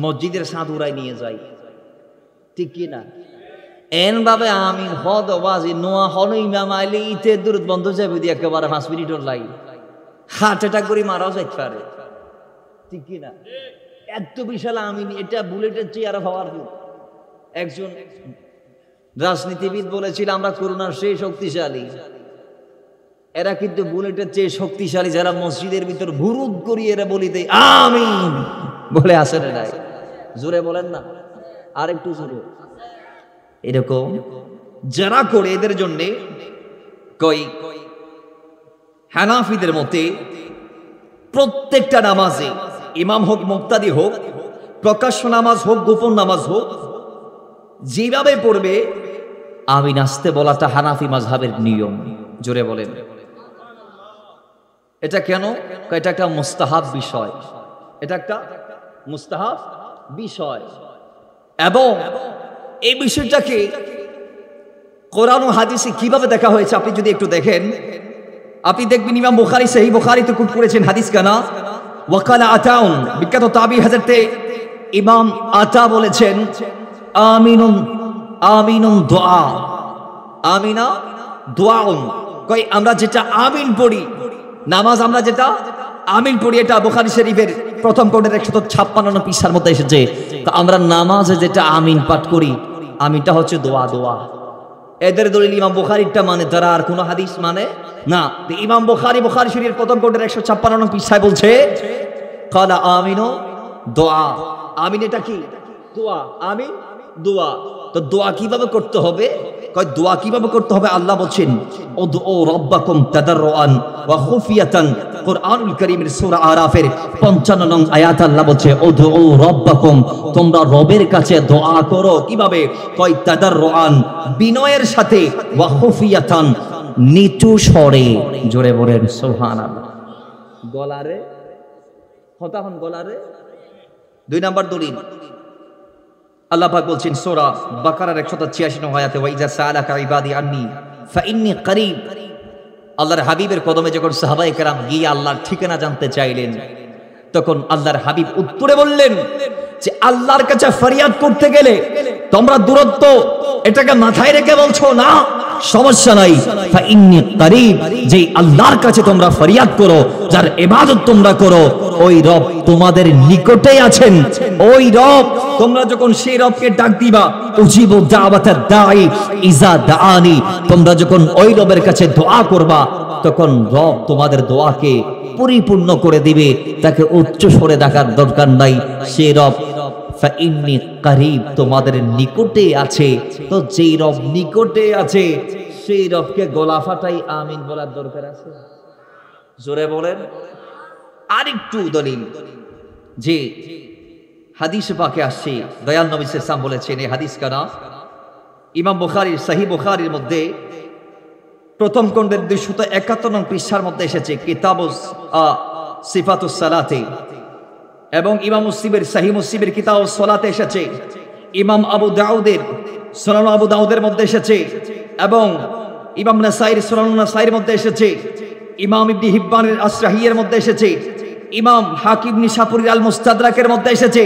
মসজিদের সাঁধ উড়াই নিয়ে যায়, ঠিক কি না? এন ভাবে আমিন হদ বাজি নোয়া হন ইমাম আইলে ইতে দূরত বন্ধ যাবে দিয়ে একেবারে 5 মিনিটের লাই হার্ট অ্যাটাক করে মারাও যাইতে পারে, ঠিক কি না? এত বিশাল আমিন, এটা বুলেটের চেয়ে আরো পাওয়ারফুল। একজন রাজনীতিবিদ বলেছিল আমরা করোনার সেই শক্তিশালী, এরা কিন্তু বুলেটের চেয়ে শক্তিশালী। যারা মসজিদের ভিতর ভুরুদ করিয়ে এরা বলি দেয় আমিন বলে আসেন নাই, জোরে বলেন না, আর একটু জোরে। এরকম যারা করে এদের জন্য কই হানাফিদের মতে প্রত্যেকটা নামাজে, ইমাম হোক মুক্তাদি হোক, প্রকাশ্য নামাজ হোক গোপন নামাজ হোক, যেভাবে পড়বে আমিন আসতে বলাটা হানাফি মাযহাবের নিয়ম। জোরে বলেন। এটা কেন? এটা একটা মুস্তাহাব বিষয়, এটা একটা মুস্তাহাব বিষয়, এবং এই বিষয়টাকে কোরআন ও হাদিসে কিভাবে দেখা হয়েছে আপনি যদি একটু দেখেন, আপনি দেখবেন ইমাম বুখারী সহিহ বুখারীতে কোট করেছেন হাদিস কানা, ওয়াকালা আতাউন, বিখ্যাত তাবি হযরতে ইমাম আতা বলেছেন, আমিনুন আমিনুন দুআ, আমিনা দুআউন, কই আমরা যেটা আমিন পড়ি, নামাজ আমরা যেটা আমিন পড়ি, এটা বুখারী শরীফের প্রথম খণ্ডের 156 পৃষ্ঠার মধ্যে এসেছে। তো আমরা নামাজে যেটা আমিন পাঠ করি, আমিনটা হচ্ছে দোয়া। দোয়া এদের দলিল ইমাম বুখারীরটা মানে, তারা আর কোন হাদিস মানে না। ইমাম বুখারী শরীফের প্রথম খণ্ডের 156 পৃষ্ঠায় বলছে, কালা আমিনু দোয়া, আমিন এটা কি? দোয়া, আমিন দোয়া। তো দোয়া কিভাবে করতে হবে? কয় দোয়া কিভাবে করতে হবে? আল্লাহ বলছেন, উদউ রাব্বাকুম তাদাররুআন ওয়া খুফিয়াতান, কুরআনুল কারীমের সূরা আরাফের 55 নং আয়াত আল্লাহ বলছে, উদউ রাব্বাকুম, তোমরা রবের কাছে দোয়া করো। কিভাবে? কয় তাদাররুআন, বিনয়ের সাথে, ওয়া খুফিয়াতান, নিচু স্বরে। জোরে বলেন সুবহানাল্লাহ। গলারে হতাহন, গলারে। 2 নাম্বার দলিল আল্লাহ পাক বলছেন সূরা বাকারার 186 নং আয়াতে, ওয়া ইযা সাআলাকা ইবাদি আন্নী ফাইন্নী করিব। আল্লাহর হাবিবের কদমে যখন সাহাবায়ে কেরাম গিয়ে আল্লাহর ঠিকানা জানতে চাইলেন, তখন আল্লাহর হাবিব উত্তরে বললেন যে আল্লাহর কাছে ফরিয়াদ করতে গেলে তোমরা দূরত্ব এটাকে মাথায় রেখে বলছো না, সমস্যা নাই। ফাইন্নী করিব, যে আল্লাহর কাছে তোমরা ফরিয়াদ করো, যার ইবাদত তোমরা করো, ওই রব তোমাদের নিকটেই আছেন। ওই রব, তোমরা যখন সেই রবকে ডাক দিবা, উজিবু দাওয়াতাদ দাঈ ইজা দাআনি, তোমরা যখন ওই রবের কাছে দোয়া করবা, তখন রব তোমাদের দোয়াকে পরিপূর্ণ করে দিবে। তাকে উচ্চ স্বরে ডাকার দরকার নাই। সেই রব ফাইন্নী করিব, তোমাদের নিকটে আছে। তো যেই রব নিকটে আছে, সেই রবকে গলা ফাটাই আমিন বলার দরকার আছে? জোরে বলেন। আরেকটু দলিল, যে হাদিস পাকে আসছে, দয়াল নবী সাল্লাল্লাহু আলাইহি ওয়াসাল্লাম বলেছেন, এই হাদিস কানা ইমাম বুখারীর সহিহ বুখারীর মধ্যে প্রথম খণ্ডের 271 নং পৃষ্ঠার মধ্যে এসেছে, কিতাবুস সিফাতুস সালাতে, এবং ইমাম মুসলিমের সহিহ মুসলিমের কিতাবুস সালাতে এসেছে, ইমাম আবু দাউদের সুনান আবু দাউদের মধ্যে এসেছে, এবং ইমাম নাসাইর সুনান নাসাইর মধ্যে এসেছে, ইমাম ইবনে হিব্বানের আসরাহিয়ের মধ্যে এসেছে, ইমাম হাকিম নিশাপুরীর আল মুস্তাদরাকের মধ্যে এসেছে।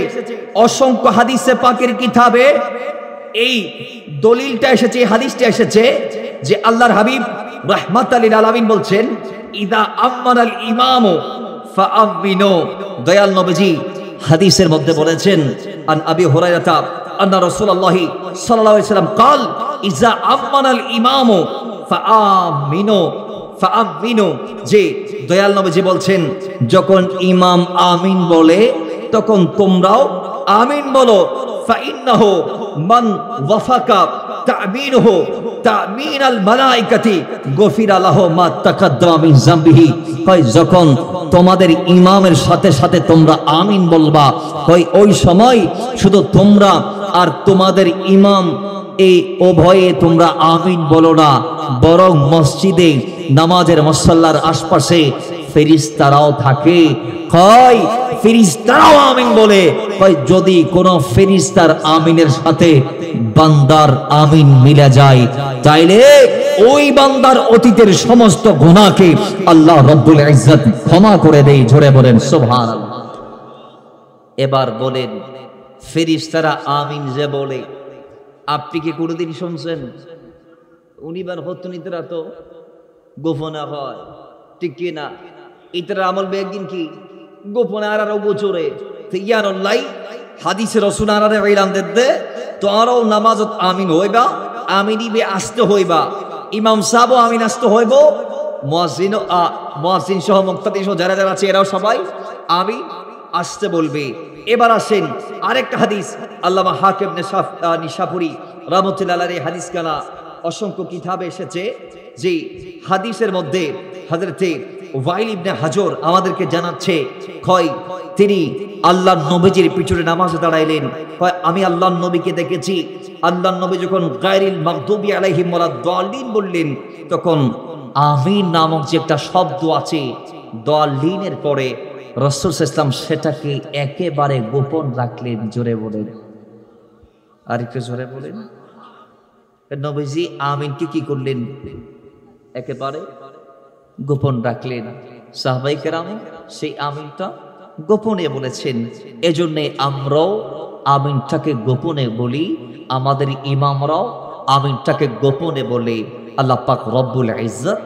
অসংখ্য হাদিসে পাকের কিতাবে এই দলিলটা এসেছে, হাদিসটা এসেছে যে আল্লাহর হাবিব রাহমাতাল লিল আলামিন বলছেন, ইদা আমানাল ইমামু ফাআমিনু। দয়াল নবীজি হাদিসের মধ্যে বলেছেন, আন আবি হুরায়রা আন্না রাসূলুল্লাহ সাল্লাল্লাহু আলাইহি ওয়াসাল্লাম قال ইজা আমানাল ইমামু ফাআমিনু ফাআমিনু, যে দয়াল নবীজি বলছেন, যখন ইমাম আমিন বলে তখন তোমরাও আমিন বলো। ফাইন্নাহু মান ওয়াফাকা তা'মিনুহু তা'মিনাল মালাইকাতি গফিরা লাহু মা তাকাদ্দামা মিন যামবিহি। কই যখন তোমাদের ইমামের সাথে সাথে তোমরা আমিন বলবা, কই ওই সময় শুধু তোমরা আর তোমাদের ইমাম এই উভয়ে তোমরা আমিন বলো না, বরং মসজিদে নামাজের মুসাল্লার আশপাশে ফেরেশতারাও থাকে। কয় ফেরেশতারাও আমিন বলে। কয় যদি কোন ফেরেশতার আমিনের সাথে বান্দার আমিন মিলে যায়, তাইলে ওই বান্দার অতীতের সমস্ত গুনাহকে আল্লাহ রাব্বুল ইজ্জত ক্ষমা করে দেয়। জোরে বলেন সুবহানাল্লাহ। এবার বলেন, ফেরেশতারা আমিন যে বলে, আপনি কি কোনোদিন শুনছেন? উনিবার হতনিতরা তো গোপনে হয়, ঠিক কি না? ইতরা আমল বেগিন কি গোপনে আর গোচরে ইয়ারল্লাই হাদিসে রাসূল আরারে ইলান দেদে, তো আরও নামাজত আমিন হইবা, আমিনিবে আসতে হইবা, ইমাম সাহেব আমিন আসতে হইব, মুয়াজ্জিন সহ মুক্তাদি সহ যারা যারা আছে এরাও সবাই আমিন আসতে বলবে। এবার আসেন আরেকটা হাদিস, আল্লামা হাকিম নিশাপুরী রাহমাতুল্লাহ আলাইহি হাদিস কানা অসংখ্য কিতাবে এসেছে, যে হাদিসের মধ্যে হযরতে ওয়াইল ইবনে হাজর আমাদেরকে জানাচ্ছে, কয় তিনি আল্লাহর নবীজির পিছনে নামাজে দাঁড়াইলেন। কয় আমি আল্লাহর নবীকে দেখেছি, আল্লাহর নবী যখন গায়রিল মাগদুবি আলাইহিম ওয়ালাদ-দাল্লিন বললেন, তখন আমিন নামক যে একটা শব্দ আছে, দাল্লিনের পরে রাসূল সাল্লাল্লাহু আলাইহি ওয়াসাল্লাম সেটাকে একেবারে গোপন রাখলেন। জোরে বলেন, আর একটু জোরে বলেন। নবীজি আমিনকে কি করলেন? একেবারে গোপন রাখলেন। সাহাবায়ে কেরাম সেই আমিনটা গোপনে বলেছেন। এজন্য আমরাও আমিনটাকে গোপনে বলি, আমাদের ইমামরাও আমিনটাকে গোপনে বলে। আল্লাহ পাক রব্বুল ইজ্জত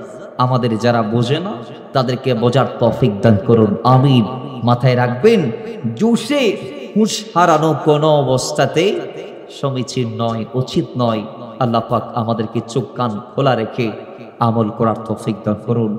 আমাদের যারা বোঝে না তাদেরকে বোঝার তৌফিক দান করুন, আমিন। মাথায় রাখবেন, জোশে হুঁশ হারানো কোনো অবস্থাতে সমীচীন নয়, উচিত নয়। আল্লাহ পাক আমাদেরকে চোখ কান খোলা রেখে আমল করার তৌফিক দান করুন।